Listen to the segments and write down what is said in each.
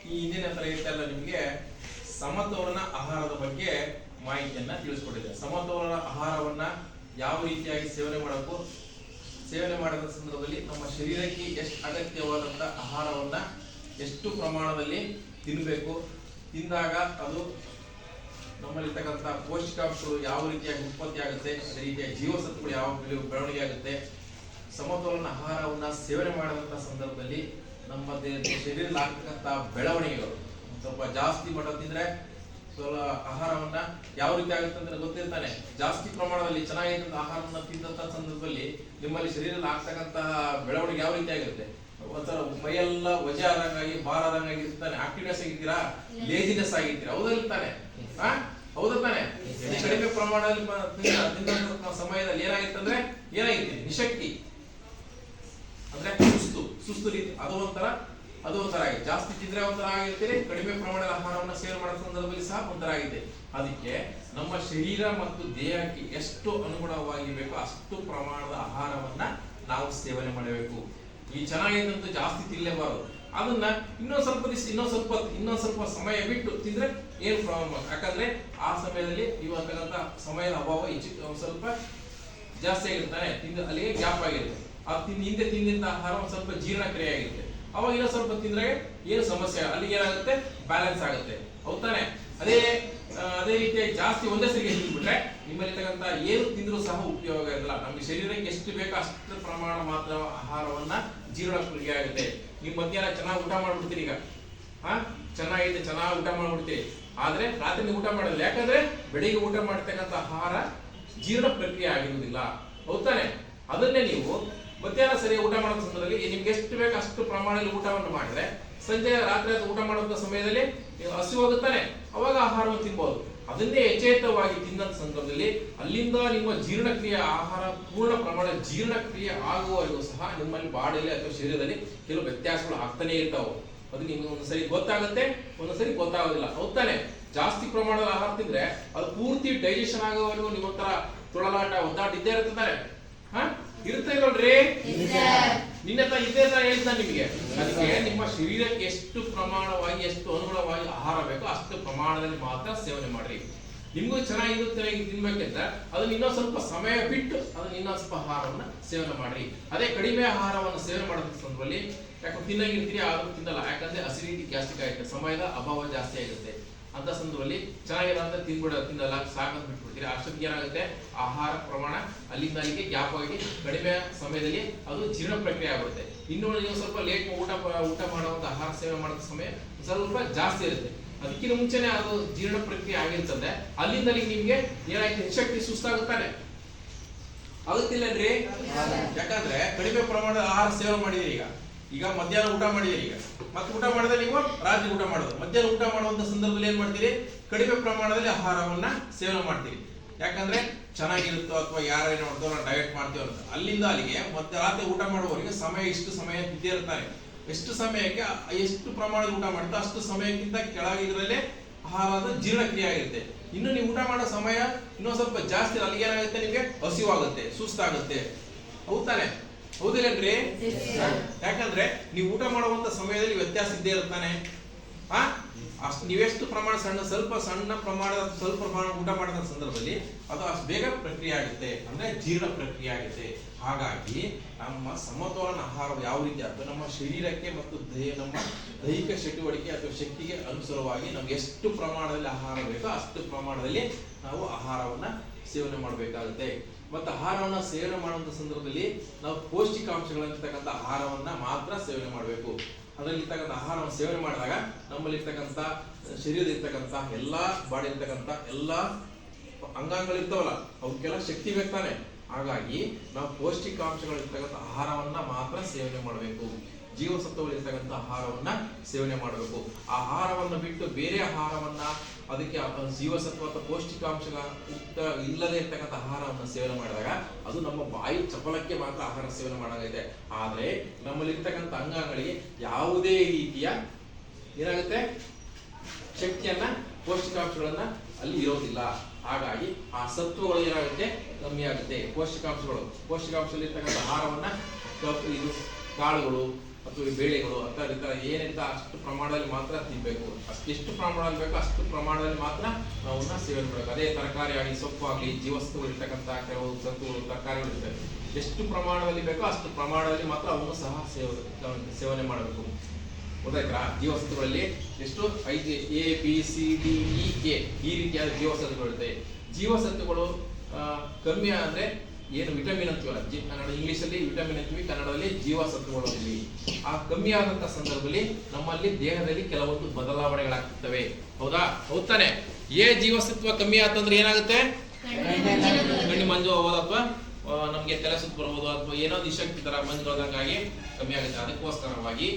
ಈ ಹಿಂದಿನ ತರಗತಿಯಲ್ಲ ನಿಮಗೆ ಸಮತೋಲನ ಆಹಾರದ ಬಗ್ಗೆ ಮಾಹಿತಿಯನ್ನ ತಿಳಿಸ್ಕೊಟ್ಟಿದೆ. ಸಮತೋಲನ ಆಹಾರವನ್ನ ಯಾವ ರೀತಿಯಾಗಿ ಸೇವನೆ ಮಾಡಬೇಕು, ಸೇವನೆ ಮಾಡಿದ ಸಂದರ್ಭದಲ್ಲಿ ನಮ್ಮ ಶರೀರಕ್ಕೆ ಎಷ್ಟು ಅಗತ್ಯವಾದಂತ ಆಹಾರವನ್ನ ಎಷ್ಟು ಪ್ರಮಾಣದಲ್ಲಿ ತಿನ್ನಬೇಕು, ತಿಂದಾಗ ಅದು ನಮ್ಮಲ್ಲಿರ್ತಕ್ಕಂಥ ಪೌಷ್ಟಿಕಾಂಶಗಳು ಯಾವ ರೀತಿಯಾಗಿ ಉತ್ಪತ್ತಿ ಆಗುತ್ತೆ, ಅದೇ ರೀತಿಯಾಗಿ ಜೀವಸತ್ವಗಳು ಯಾವ ಬೆಳವಣಿಗೆ ಆಗುತ್ತೆ, ಸಮತೋಲನ ಆಹಾರವನ್ನ ಸೇವನೆ ಮಾಡಿದಂಥ ಸಂದರ್ಭದಲ್ಲಿ ನಮ್ಮ ಶರೀರದಲ್ಲಿ ಆಗ್ತಕ್ಕಂಥ ಬೆಳವಣಿಗೆಗಳು ಸ್ವಲ್ಪ ಜಾಸ್ತಿ ಮಟ್ಟ ತಿಂದ್ರೆ ಸ್ವಲ್ಪ ಆಹಾರವನ್ನ ಯಾವ ರೀತಿ ಆಗುತ್ತೆ ಅಂತ ಗೊತ್ತಿರ್ತಾನೆ. ಜಾಸ್ತಿ ಪ್ರಮಾಣದಲ್ಲಿ ಚೆನ್ನಾಗಿದ್ದಂತ ಆಹಾರವನ್ನ ತಿಂದಂತ ಸಂದರ್ಭದಲ್ಲಿ ನಿಮ್ಮಲ್ಲಿ ಶರೀರದಲ್ಲಿ ಆಗ್ತಕ್ಕಂತಹ ಬೆಳವಣಿಗೆ ಯಾವ ರೀತಿ ಆಗಿರುತ್ತೆ, ಒಂಥರ ಮೈಯೆಲ್ಲ ವಜೆ ಆದಂಗಾಗಿ ಭಾರ ಆದಂಗಾಗಿ ಇರ್ತಾನೆ. ಆಕ್ಟಿವ್ನೆಸ್ ಆಗಿರ್ತೀರಾ, ಲೇಜಿನೆಸ್ ಆಗಿರ್ತೀರಾ, ಹೌದಲ್ತಾನೆ? ಹೌದಾ ತಾನೆ? ಕಡಿಮೆ ಪ್ರಮಾಣದಲ್ಲಿ ತಿಂದಂತ ಸಮಯದಲ್ಲಿ ಏನಾಗಿತ್ತಂದ್ರೆ ಏನಾಗಿರ್ತೀರಿ, ನಿಶಕ್ತಿ ಅಂದ್ರೆ ಸುಸ್ತು ರೀತಿ, ಅದು ಒಂಥರ ಆಗಿದೆ. ಜಾಸ್ತಿ ತಿಂದ್ರೆ ಒಂಥರ ಆಗಿರ್ತೀರಿ, ಕಡಿಮೆ ಪ್ರಮಾಣದ ಆಹಾರವನ್ನ ಸೇವನೆ ಮಾಡೋ ಸಂದರ್ಭದಲ್ಲಿ ಸಹ ಒಂಥರ ಆಗಿದೆ. ಅದಕ್ಕೆ ನಮ್ಮ ಶರೀರ ಮತ್ತು ದೇಹಕ್ಕೆ ಎಷ್ಟು ಅನುಗುಣವಾಗಿ ಬೇಕೋ ಅಷ್ಟು ಪ್ರಮಾಣದ ಆಹಾರವನ್ನ ನಾವು ಸೇವನೆ ಮಾಡಬೇಕು. ಈ ಚೆನ್ನಾಗಿದ್ದಂತೂ ಜಾಸ್ತಿ ತಿನ್ನಲೇಬಾರದು. ಅದನ್ನ ಇನ್ನೊಂದ್ ಸ್ವಲ್ಪ ಸಮಯ ಬಿಟ್ಟು ತಿಂದ್ರೆ ಏನು ಪ್ರಾಬ್ಲಮ್. ಯಾಕಂದ್ರೆ ಆ ಸಮಯದಲ್ಲಿ ಇವಾಗ ಸಮಯದ ಅಭಾವ ಸ್ವಲ್ಪ ಜಾಸ್ತಿ ಆಗಿರ್ತಾನೆ, ಅಲ್ಲಿಗೆ ಗ್ಯಾಪ್ ಆಗಿರುತ್ತೆ. ಹಿಂದೆ ತಿಂದಿದ್ದ ಆಹಾರ ಒಂದ್ ಸ್ವಲ್ಪ ಜೀರ್ಣಕ್ರಿಯೆ ಆಗಿರುತ್ತೆ. ಅವಾಗ ಇನ್ನೂ ಸ್ವಲ್ಪ ತಿಂದ್ರೆ ಏನು ಸಮಸ್ಯೆ, ಅಲ್ಲಿಗೆ ಏನಾಗುತ್ತೆ, ಬ್ಯಾಲೆನ್ಸ್ ಆಗುತ್ತೆ. ಹೌದಾನೆ? ಅದೇ ರೀತಿಯಾಗಿ ಜಾಸ್ತಿ ಒಂದೇ ಸರಿಗೆ ತಿಂದ್ಬಿಟ್ರೆ ನಿಮ್ಮಲ್ಲಿರ್ತಕ್ಕಂಥ ಏನು ತಿಂದ್ರೂ ಸಹ ಉಪಯೋಗ ಇರಲ್ಲ. ನಮ್ಗೆ ಶರೀರಕ್ಕೆ ಎಷ್ಟು ಬೇಕೋ ಅಷ್ಟು ಪ್ರಮಾಣ ಮಾತ್ರ ಆಹಾರವನ್ನ ಜೀರ್ಣಕ್ರಿಯೆ ಆಗುತ್ತೆ. ನೀವು ಮಧ್ಯಾಹ್ನ ಚೆನ್ನಾಗಿ ಊಟ ಮಾಡ್ಬಿಡ್ತೀರಿ, ಈಗ ಚೆನ್ನಾಗಿದೆ, ಚೆನ್ನಾಗಿ ಊಟ ಮಾಡ್ಬಿಡ್ತೀರಿ, ಆದ್ರೆ ರಾತ್ರಿ ಊಟ ಮಾಡಲ್ಲ. ಯಾಕಂದ್ರೆ ಬೆಳಿಗ್ಗೆ ಊಟ ಮಾಡ್ತಕ್ಕಂಥ ಆಹಾರ ಜೀರ್ಣ ಪ್ರಕ್ರಿಯೆ ಆಗಿರುವುದಿಲ್ಲ. ಹೌದಾನೆ? ಅದನ್ನೇ ನೀವು ಮಧ್ಯಾಹ್ನ ಸರಿಯಾಗಿ ಊಟ ಮಾಡೋ ಸಂದರ್ಭದಲ್ಲಿ ನಿಮ್ಗೆ ಎಷ್ಟು ಬೇಕು ಅಷ್ಟು ಪ್ರಮಾಣದಲ್ಲಿ ಊಟವನ್ನು ಮಾಡಿದ್ರೆ ಸಂಜೆ ರಾತ್ರಿ ಊಟ ಮಾಡುವಂತ ಸಮಯದಲ್ಲಿ ಹಸಿವಾಗುತ್ತಾನೆ, ಅವಾಗ ಆಹಾರವನ್ನು ತಿನ್ಬಹುದು. ಅದನ್ನೇ ಯಥೇಚ್ಛವಾಗಿ ತಿನ್ನದ ಸಂದರ್ಭದಲ್ಲಿ ಅಲ್ಲಿಂದ ನಿಮ್ಮ ಜೀರ್ಣಕ್ರಿಯೆ ಆಹಾರ ಪೂರ್ಣ ಪ್ರಮಾಣ ಜೀರ್ಣಕ್ರಿಯೆ ಆಗುವವರೆಗೂ ಸಹ ನಿಮ್ಮಲ್ಲಿ ಬಾಡಿಯಲ್ಲಿ ಅಥವಾ ಶರೀರದಲ್ಲಿ ಕೆಲವು ವ್ಯತ್ಯಾಸಗಳು ಆಗ್ತಾನೆ ಇರ್ತಾವೆ. ಅದು ನಿಮ್ಗೆ ಒಂದ್ಸರಿ ಗೊತ್ತಾಗುತ್ತೆ, ಒಂದೊಂದ್ಸರಿ ಗೊತ್ತಾಗೋದಿಲ್ಲ. ಹೌದಾನೆ? ಜಾಸ್ತಿ ಪ್ರಮಾಣದ ಆಹಾರ ತಿಂದ್ರೆ ಅದು ಪೂರ್ತಿ ಡೈಜೆಷನ್ ಆಗೋವರೆಗೂ ನಿಮ್ಮ ಹತ್ರ ತೊಳಲಾಟ ಒದ್ದಾಟ ಇದ್ದೇ ಇರ್ತಾರೆ. ಇರುತ್ತೆ ನೋಡ್ರಿ, ನಿನ್ನೆ ಇದೇ ತರ ಹೇಳ್ತಾ ನಿಮಗೆ. ಅದಕ್ಕೆ ನಿಮ್ಮ ಶರೀರಕ್ಕೆ ಎಷ್ಟು ಪ್ರಮಾಣವಾಗಿ ಎಷ್ಟು ಅನುಗುಣವಾಗಿ ಆಹಾರ ಬೇಕೋ ಅಷ್ಟು ಪ್ರಮಾಣದಲ್ಲಿ ಮಾತ್ರ ಸೇವನೆ ಮಾಡ್ರಿ. ನಿಮ್ಗೂ ಚೆನ್ನಾಗಿ ತಿನ್ಬೇಕಂದ್ರೆ ಅದನ್ನ ಇನ್ನೊಂದ್ ಸ್ವಲ್ಪ ಸಮಯ ಬಿಟ್ಟು ಅದನ್ನ ಇನ್ನೊಂದ್ ಸ್ವಲ್ಪ ಆಹಾರವನ್ನ ಸೇವನೆ ಮಾಡ್ರಿ. ಅದೇ ಕಡಿಮೆ ಆಹಾರವನ್ನು ಸೇವನೆ ಮಾಡೋ ಸಂದರ್ಭದಲ್ಲಿ ಯಾಕೆ ತಿನ್ನಾಗಿರ್ತೀರಿ, ಆದ್ರೂ ತಿನ್ನಲ್ಲ. ಯಾಕಂದ್ರೆ ಅಸಿಡಿಟಿ ಗ್ಯಾಸ್ಟ್ರಿಕ್ ಆಗುತ್ತೆ, ಸಮಯದ ಅಭಾವ ಜಾಸ್ತಿ ಆಗುತ್ತೆ. ಅಂತ ಸಂದರ್ಭದಲ್ಲಿ ಚೆನ್ನಾಗಿರೋ ಅಂತ ತಿನ್ನಲ್ಲ, ಸಾಕಂತ ಬಿಟ್ಬಿಡ್ತೀರಿ. ಅಷ್ಟೊತ್ತಿಗೆ ಏನಾಗುತ್ತೆ, ಆಹಾರ ಪ್ರಮಾಣ ಅಲ್ಲಿಂದ ಅಲ್ಲಿಗೆ ಗ್ಯಾಪ್ ಆಗಿ ಕಡಿಮೆ ಸಮಯದಲ್ಲಿ ಅದು ಜೀರ್ಣ ಪ್ರಕ್ರಿಯೆ ಆಗುತ್ತೆ. ಇನ್ನು ನೀವು ಸ್ವಲ್ಪ ಲೇಟ್ ಊಟ ಮಾಡುವಂತ ಆಹಾರ ಸೇವನೆ ಮಾಡೋ ಸಮಯ ಸ್ವಲ್ಪ ಜಾಸ್ತಿ ಇರುತ್ತೆ. ಅದಕ್ಕಿಂತ ಮುಂಚೆನೆ ಅದು ಜೀರ್ಣ ಪ್ರಕ್ರಿಯೆ ಆಗಿರ್ತದೆ. ಅಲ್ಲಿಂದ ಅಲ್ಲಿಗೆ ನಿಮ್ಗೆ ಏನಾಯ್ತು, ಶಕ್ತಿ ಸುಸ್ತಾಗುತ್ತಾನೆ, ಆಗುತ್ತಿಲ್ಲನ್ರಿ? ಯಾಕಂದ್ರೆ ಕಡಿಮೆ ಪ್ರಮಾಣದ ಆಹಾರ ಸೇವನೆ ಮಾಡಿದಿರಿ. ಈಗ ಮಧ್ಯಾಹ್ನ ಊಟ ಮಾಡಿದಿರಿ, ಮತ್ತೆ ಊಟ ಮಾಡಿದ್ರೆ ನೀವು ರಾತ್ರಿ ಊಟ ಮಾಡೋದು. ಮಧ್ಯಾಹ್ನ ಊಟ ಮಾಡುವಂತ ಸಂದರ್ಭದಲ್ಲಿ ಏನ್ ಮಾಡ್ತೀರಿ, ಕಡಿಮೆ ಪ್ರಮಾಣದಲ್ಲಿ ಆಹಾರವನ್ನ ಸೇವನೆ ಮಾಡ್ತೀರಿ. ಯಾಕಂದ್ರೆ ಚೆನ್ನಾಗಿರುತ್ತೋ ಅಥವಾ ಯಾರೇನು ಮಾಡ್ತೋ ನಾವು ಡಯಟ್ ಮಾಡ್ತೀವಿ ಅಂತ. ಅಲ್ಲಿಂದ ಅಲ್ಲಿಗೆ ಮತ್ತೆ ರಾತ್ರಿ ಊಟ ಮಾಡುವವರಿಗೆ ಇಷ್ಟು ಸಮಯ ಇದ್ದೇ ಇರ್ತಾನೆ. ಎಷ್ಟು ಸಮಯಕ್ಕೆ ಎಷ್ಟು ಪ್ರಮಾಣದ ಊಟ ಮಾಡ್ತಾ ಅಷ್ಟು ಸಮಯಕ್ಕಿಂತ ಕೆಳಗಿದ್ರಲ್ಲೇ ಆಹಾರದ ಜೀರ್ಣಕ್ರಿಯೆ ಆಗಿರುತ್ತೆ. ಇನ್ನು ನೀವು ಊಟ ಮಾಡೋ ಸಮಯ ಇನ್ನೊಂದ್ ಸ್ವಲ್ಪ ಜಾಸ್ತಿ, ಅಲ್ಲಿಗೆ ಏನಾಗುತ್ತೆ, ನಿಮಗೆ ಹಸಿವಾಗುತ್ತೆ, ಸುಸ್ತಾಗುತ್ತೆ. ಹೌದಾನೆ? ಹೌದಿಲ್ಲನ್ರಿ? ಯಾಕಂದ್ರೆ ನೀವು ಊಟ ಮಾಡುವಂತ ಸಮಯದಲ್ಲಿ ವ್ಯತ್ಯಾಸ ಇದ್ದೇ ಇರ್ತಾನೆ. ಅಷ್ಟು ನೀವೆಷ್ಟು ಪ್ರಮಾಣ ಸ್ವಲ್ಪ ಪ್ರಮಾಣ ಊಟ ಮಾಡಿದ ಸಂದರ್ಭದಲ್ಲಿ ಅದು ಅಷ್ಟು ಬೇಗ ಪ್ರಕ್ರಿಯೆ ಆಗುತ್ತೆ, ಅಂದ್ರೆ ಜೀರ್ಣ ಪ್ರಕ್ರಿಯೆ ಆಗುತ್ತೆ. ಹಾಗಾಗಿ ನಮ್ಮ ಸಮತೋಲನ ಆಹಾರ ಯಾವ ರೀತಿ ಆಗ್ತದೆ, ನಮ್ಮ ಶರೀರಕ್ಕೆ ಮತ್ತು ನಮ್ಮ ದೈಹಿಕ ಚಟುವಟಿಕೆ ಅಥವಾ ಶಕ್ತಿಗೆ ಅನುಸಾರವಾಗಿ ನಮ್ಗೆ ಎಷ್ಟು ಪ್ರಮಾಣದಲ್ಲಿ ಆಹಾರ ಬೇಕೋ ಅಷ್ಟು ಪ್ರಮಾಣದಲ್ಲಿ ನಾವು ಆಹಾರವನ್ನ ಸೇವನೆ ಮಾಡಬೇಕಾಗುತ್ತೆ. ಮತ್ತು ಆಹಾರವನ್ನ ಸೇವನೆ ಮಾಡುವಂತ ಸಂದರ್ಭದಲ್ಲಿ ನಾವು ಪೌಷ್ಟಿಕಾಂಶಗಳಿರ್ತಕ್ಕಂಥ ಆಹಾರವನ್ನ ಮಾತ್ರ ಸೇವನೆ ಮಾಡಬೇಕು. ಅದರಲ್ಲಿರ್ತಕ್ಕಂಥ ಆಹಾರವನ್ನು ಸೇವನೆ ಮಾಡಿದಾಗ ನಮ್ಮಲ್ಲಿರ್ತಕ್ಕಂಥ ಶರೀರದಲ್ಲಿರ್ತಕ್ಕಂಥ ಎಲ್ಲಾ ಬಾಡಿ ಇರ್ತಕ್ಕಂಥ ಎಲ್ಲಾ ಅಂಗಾಂಗಗಳಿರ್ತಾವಲ್ಲ ಅವಕ್ಕೆಲ್ಲ ಶಕ್ತಿ ಬೇಕಾನೆ. ಹಾಗಾಗಿ ನಾವು ಪೌಷ್ಟಿಕಾಂಶಗಳಿರ್ತಕ್ಕಂಥ ಆಹಾರವನ್ನ ಮಾತ್ರ ಸೇವನೆ ಮಾಡಬೇಕು. ಜೀವಸತ್ವಗಳಿರ್ತಕ್ಕಂಥ ಆಹಾರವನ್ನ ಸೇವನೆ ಮಾಡಬೇಕು. ಆಹಾರವನ್ನು ಬಿಟ್ಟು ಬೇರೆ ಆಹಾರವನ್ನ, ಅದಕ್ಕೆ ಜೀವಸತ್ವ ಅಥವಾ ಪೌಷ್ಟಿಕಾಂಶಗಳ ಇಲ್ಲದೆ ಇರ್ತಕ್ಕಂಥ ಆಹಾರವನ್ನು ಸೇವನೆ ಮಾಡಿದಾಗ ಅದು ನಮ್ಮ ಬಾಯಿ ಚಪಲಕ್ಕೆ ಮಾತ್ರ ಆಹಾರ ಸೇವನೆ ಮಾಡಾಗೈತೆ. ಆದ್ರೆ ನಮ್ಮಲ್ಲಿರ್ತಕ್ಕಂಥ ಅಂಗಾಂಗಗಳಿಗೆ ಯಾವುದೇ ರೀತಿಯ ಏನಾಗುತ್ತೆ, ಶಕ್ತಿಯನ್ನ ಪೌಷ್ಟಿಕಾಂಶಗಳನ್ನ ಅಲ್ಲಿ ಇರೋದಿಲ್ಲ. ಹಾಗಾಗಿ ಆ ಸತ್ವಗಳು ಏನಾಗುತ್ತೆ, ಕಮ್ಮಿ ಆಗುತ್ತೆ. ಪೌಷ್ಟಿಕಾಂಶಗಳಿರ್ತಕ್ಕಂಥ ಆಹಾರವನ್ನ ಕಾಳುಗಳು ಅಥವಾ ಈ ಬೇಳೆಗಳು ಅಥವಾ ಈ ತರ ಏನಿಂತ ಅಷ್ಟು ಪ್ರಮಾಣದಲ್ಲಿ ಮಾತ್ರ ತಿನ್ಬೇಕು. ಎಷ್ಟು ಪ್ರಮಾಣದಲ್ಲಿ ಬೇಕೋ ಅಷ್ಟು ಪ್ರಮಾಣದಲ್ಲಿ ಮಾತ್ರ ನಾವು ಸೇವನೆ ಮಾಡಬೇಕು. ಅದೇ ತರಕಾರಿ ಆಗಲಿ, ಸೊಪ್ಪು ಆಗಲಿ, ಜೀವವಸ್ತುಗಳು ಇರ್ತಕ್ಕಂಥ ಕೆಲವು ಸತ್ತುಗಳು, ತರಕಾರಿಗಳು ಇರ್ತವೆ. ಎಷ್ಟು ಪ್ರಮಾಣದಲ್ಲಿ ಬೇಕೋ ಅಷ್ಟು ಪ್ರಮಾಣದಲ್ಲಿ ಮಾತ್ರ ಅವನ್ನು ಸಹ ಸೇವನೆ ಮಾಡಬೇಕು. ಗೊತ್ತಾಯ್ತಾ? ಜೀವಸತ್ವಗಳಲ್ಲಿ ಎಷ್ಟು 5 A B C D E K ಈ ರೀತಿಯಾದ ಜೀವಸತ್ವಗಳು ಇರ್ತವೆ. ಜೀವಸತ್ವಗಳು ಕಮ್ಮಿ ಅಂದ್ರೆ ಏನು ವಿಟಮಿನ್ ಅಂತೀವಲ್ಲ, ಕನ್ನಡ ಇಂಗ್ಲಿಷ್ ಅಲ್ಲಿ ವಿಟಮಿನ್ ಅಂತೀವಿ, ಕನ್ನಡದಲ್ಲಿ ಜೀವಸತ್ವಗಳು ಅಂತೀವಿ. ಆ ಕಮ್ಮಿ ಆದಂತ ಸಂದರ್ಭದಲ್ಲಿ ನಮ್ಮಲ್ಲಿ ದೇಹದಲ್ಲಿ ಕೆಲವೊಂದು ಬದಲಾವಣೆಗಳಾಗ್ತವೆ. ಹೌದಾ? ಹೌದಾನೆ? ಜೀವಸತ್ವ ಕಮ್ಮಿ ಆತಂದ್ರೆ ಏನಾಗುತ್ತೆ? ಕಣ್ಣು ಮಂಜು ಹೋಗೋದು, ಅಥವಾ ನಮ್ಗೆ ತಲೆ ಸುತ್ತ ಬರ್ಬೋದು, ಅಥವಾ ಏನೋ ನಿಶಕ್ತಿ ತರ ಮಂಜು ಹೋದಂಗಾಗಿ ಕಮ್ಮಿ ಆಗುತ್ತೆ. ಅದಕ್ಕೋಸ್ಕರವಾಗಿ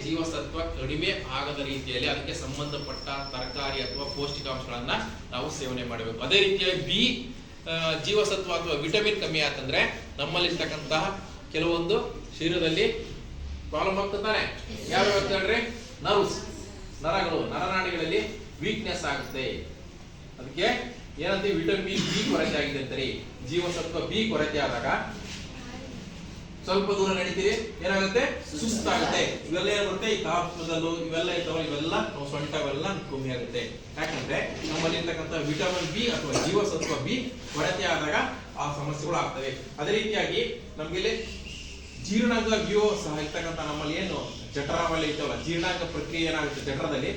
ಜೀವಸತ್ವ ಕಡಿಮೆ ಆಗದ ರೀತಿಯಲ್ಲಿ ಅದಕ್ಕೆ ಸಂಬಂಧಪಟ್ಟ ತರಕಾರಿ ಅಥವಾ ಪೌಷ್ಟಿಕಾಂಶಗಳನ್ನ ನಾವು ಸೇವನೆ ಮಾಡಬೇಕು. ಅದೇ ರೀತಿಯಾಗಿ ಬಿ ಜೀವಸತ್ವ ಅಥವಾ ವಿಟಮಿನ್ ಕಮ್ಮಿ ಆತಂದ್ರೆ ನಮ್ಮಲ್ಲಿರ್ತಕ್ಕಂತಹ ಕೆಲವೊಂದು ಶರೀರದಲ್ಲಿ ಪ್ರಾಬ್ಲಮ್ ಆಗ್ತಾನೆ. ಯಾವ್ಯಾವ ಹೇಳ್ರಿ? ನರ್ವ್ಸ್, ನರಗಳು, ನರನಾಡಿಗಳಲ್ಲಿ ವೀಕ್ನೆಸ್ ಆಗುತ್ತೆ. ಅದಕ್ಕೆ ಏನಂತ ವಿಟಮಿನ್ ಬಿ ಕೊರತೆ ಆಗಿದೆ ಅಂತಾರೆ. ಜೀವಸತ್ವ ಬಿ ಕೊರತೆ ಆದಾಗ ಸ್ವಲ್ಪ ದೂರ ನಡೀತೀರಿ, ಏನಾಗುತ್ತೆ? ಸುಸ್ತಾಗುತ್ತೆ. ಇವೆಲ್ಲ ಏನ್ ಬರುತ್ತೆ? ಈ ಕಾಪದಲ್ಲೂ ಇವೆಲ್ಲ ಇರ್ತಾವಲ್ಲ, ಇವೆಲ್ಲ ನಾವು ಸೊಂಟವೆಲ್ಲ ಕಮ್ಮಿ ಆಗುತ್ತೆ. ಯಾಕಂದ್ರೆ ನಮ್ಮಲ್ಲಿ ಇರ್ತಕ್ಕಂಥ ವಿಟಮಿನ್ ಬಿ ಅಥವಾ ಜೀವಸತ್ವ ಬಿ ಕೊರತೆ ಆದಾಗ ಆ ಸಮಸ್ಯೆಗಳು ಆಗ್ತವೆ. ಅದೇ ರೀತಿಯಾಗಿ ನಮ್ಗೆ ಜೀರ್ಣಾಂಗ ವ್ಯೂಹ ಸಹ ಇರ್ತಕ್ಕಂಥ ನಮ್ಮಲ್ಲಿ ಏನು ಜಠರವಲ್ಲ ಇರ್ತವಲ್ಲ, ಜೀರ್ಣಾಂಗ ಪ್ರಕ್ರಿಯೆ ಏನಾಗುತ್ತೆ ಜಠರದಲ್ಲಿ,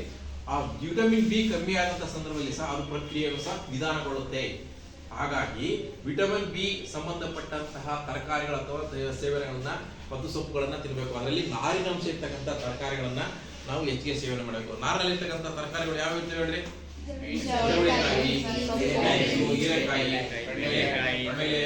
ಆ ವಿಟಮಿನ್ ಬಿ ಕಮ್ಮಿ ಆದಂತ ಸಂದರ್ಭದಲ್ಲಿ ಸಹ ಅದು ಪ್ರಕ್ರಿಯೆಯು ಸಹ ನಿಧಾನಗೊಳ್ಳುತ್ತೆ. ಹಾಗಾಗಿ ವಿಟಮಿನ್ ಬಿ ಸಂಬಂಧಪಟ್ಟಂತಹ ತರಕಾರಿಗಳ ಅಥವಾ ಸೇವನೆಗಳನ್ನ ಮತ್ತು ಸೊಪ್ಪುಗಳನ್ನ ತಿನ್ನಬೇಕು. ಅದರಲ್ಲಿ ನಾರಿನಂಶ ಇರ್ತಕ್ಕಂಥ ತರಕಾರಿಗಳನ್ನ ನಾವು ಹೆಚ್ಚಿಗೆ ಸೇವನೆ ಮಾಡಬೇಕು. ನಾರಿನಲ್ಲಿ ಇರ್ತಕ್ಕಂಥ ತರಕಾರಿಗಳು ಯಾವ ಇರ್ತವೆ ಹೇಳ್ರಿ? ಹೀರೆಕಾಯಿ, ಆಮೇಲೆ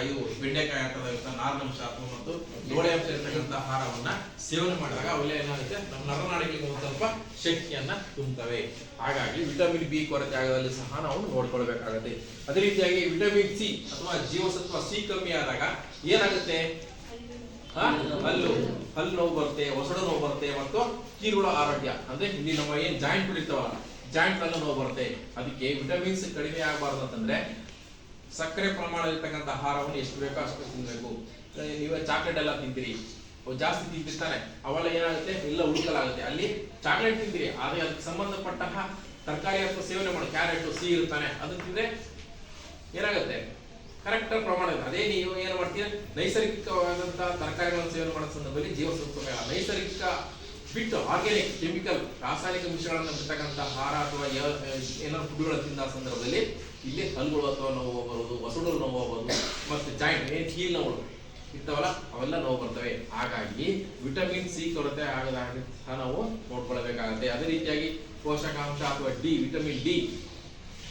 ಇದು ಬೆಂಡೆಕಾಯಿ ಹಾಕದ ನಾರಿನಂಶ ಮತ್ತು ಲೋಳೆ ಅಂಶ ಇರ್ತಕ್ಕಂಥ ಆಹಾರವನ್ನ ಸೇವನೆ ಮಾಡಿದಾಗ ಅವೆಲ್ಲ ಏನಾಗುತ್ತೆ? ನಮ್ಮ ನರನಾಡಿಗಳಿಗೆ ಒಂದು ಸ್ವಲ್ಪ ಶಕ್ತಿಯನ್ನ ತುಂಬುತ್ತವೆ. ಹಾಗಾಗಿ ವಿಟಮಿನ್ ಬಿ ಕೊರತೆ ಆಗೋದ್ರಲ್ಲಿ ಸಹ ನಾವು ನೋಡ್ಕೊಳ್ಬೇಕಾಗುತ್ತೆ. ಅದೇ ರೀತಿಯಾಗಿ ವಿಟಮಿನ್ ಸಿ ಅಥವಾ ಜೀವಸತ್ವ ಸಿ ಕಮ್ಮಿ ಆದಾಗ ಏನಾಗುತ್ತೆ? ಹಲ್ಲು ನೋವು ಬರುತ್ತೆ, ಒಸಡು ನೋವು ಬರುತ್ತೆ, ಮತ್ತು ಕೀರುಳ ಆರೋಗ್ಯ ಅಂದ್ರೆ ಇಲ್ಲಿ ನಮ್ಮ ಏನ್ ಜಾಯಿಂಟ್ ಇರ್ತಾವಲ್ಲ, ಜಾಯಿಂಟ್ ಅಲ್ಲೂ ನೋವು ಬರುತ್ತೆ. ಅದಕ್ಕೆ ವಿಟಮಿನ್ಸ್ ಕಡಿಮೆ ಆಗಬಾರ್ದು ಅಂತಂದ್ರೆ ಸಕ್ಕರೆ ಪ್ರಮಾಣ ಇರ್ತಕ್ಕಂಥ ಆಹಾರವನ್ನು ಎಷ್ಟು ಬೇಕೋ ಅಷ್ಟು ತಿನ್ಬೇಕು. ನೀವೇ ಚಾಕ್ಲೇಟ್ ಎಲ್ಲ ತಿಂತೀರಿ, ಜಾಸ್ತಿ ತಿಂತಿರ್ತಾನೆ, ಅವೆಲ್ಲ ಏನಾಗುತ್ತೆ? ಎಲ್ಲ ಉಳ್ಕಲಾಗುತ್ತೆ. ಅಲ್ಲಿ ಚಾಕ್ಲೇಟ್ ತಿಂತೀರಿ, ಆದ್ರೆ ಅದಕ್ಕೆ ಸಂಬಂಧಪಟ್ಟ ತರಕಾರಿ ಅಥವಾ ಸೇವನೆ ಮಾಡಿ, ಕ್ಯಾರೆಟ್ ಸಿ ಇರ್ತಾನೆ, ಅದನ್ನ ತಿಂದ್ರೆ ಏನಾಗುತ್ತೆ? ಕರೆಕ್ಟ್ ಪ್ರಮಾಣ. ಅದೇ ನೀವು ಏನ್ ಮಾಡ್ತೀರಿ? ನೈಸರ್ಗಿಕವಾದಂತಹ ತರಕಾರಿಗಳನ್ನು ಸೇವನೆ ಮಾಡೋ ಸಂದರ್ಭದಲ್ಲಿ ಜೀವಸತ್ವ ನೈಸರ್ಗಿಕ ಬಿಟ್ಟು ಆರ್ಗ್ಯಾನಿಕ್, ಕೆಮಿಕಲ್, ರಾಸಾಯನಿಕ ಮಿಶ್ರಣಗಳನ್ನು ಬಿಡ್ತಕ್ಕಂಥ ಆಹಾರ ಅಥವಾ ಏನಾದ್ರು ಫುಡ್ಗಳನ್ನು ತಿಂದ ಸಂದರ್ಭದಲ್ಲಿ ಇಲ್ಲಿ ಹಲ್ಲುಗಳು ಅಥವಾ ನೋವು ಬರೋದು, ಒಸಡು ನೋವು ಹೋಗೋದು, ಮತ್ತೆ ಜಾಯಿಂಟ್ ಏನ್ ಕೀಲ್ ನೋವು ಇರ್ತಾವಲ್ಲ ಅವೆಲ್ಲ ನೋವು ಬರ್ತವೆ. ಹಾಗಾಗಿ ವಿಟಮಿನ್ ಸಿ ಕೊರತೆ ಆಗದಾಗ ಸಹ ನಾವು ನೋಡ್ಕೊಳ್ಬೇಕಾಗತ್ತೆ. ಅದೇ ರೀತಿಯಾಗಿ ಪೋಷಕಾಂಶ ಅಥವಾ ವಿಟಮಿನ್ ಡಿ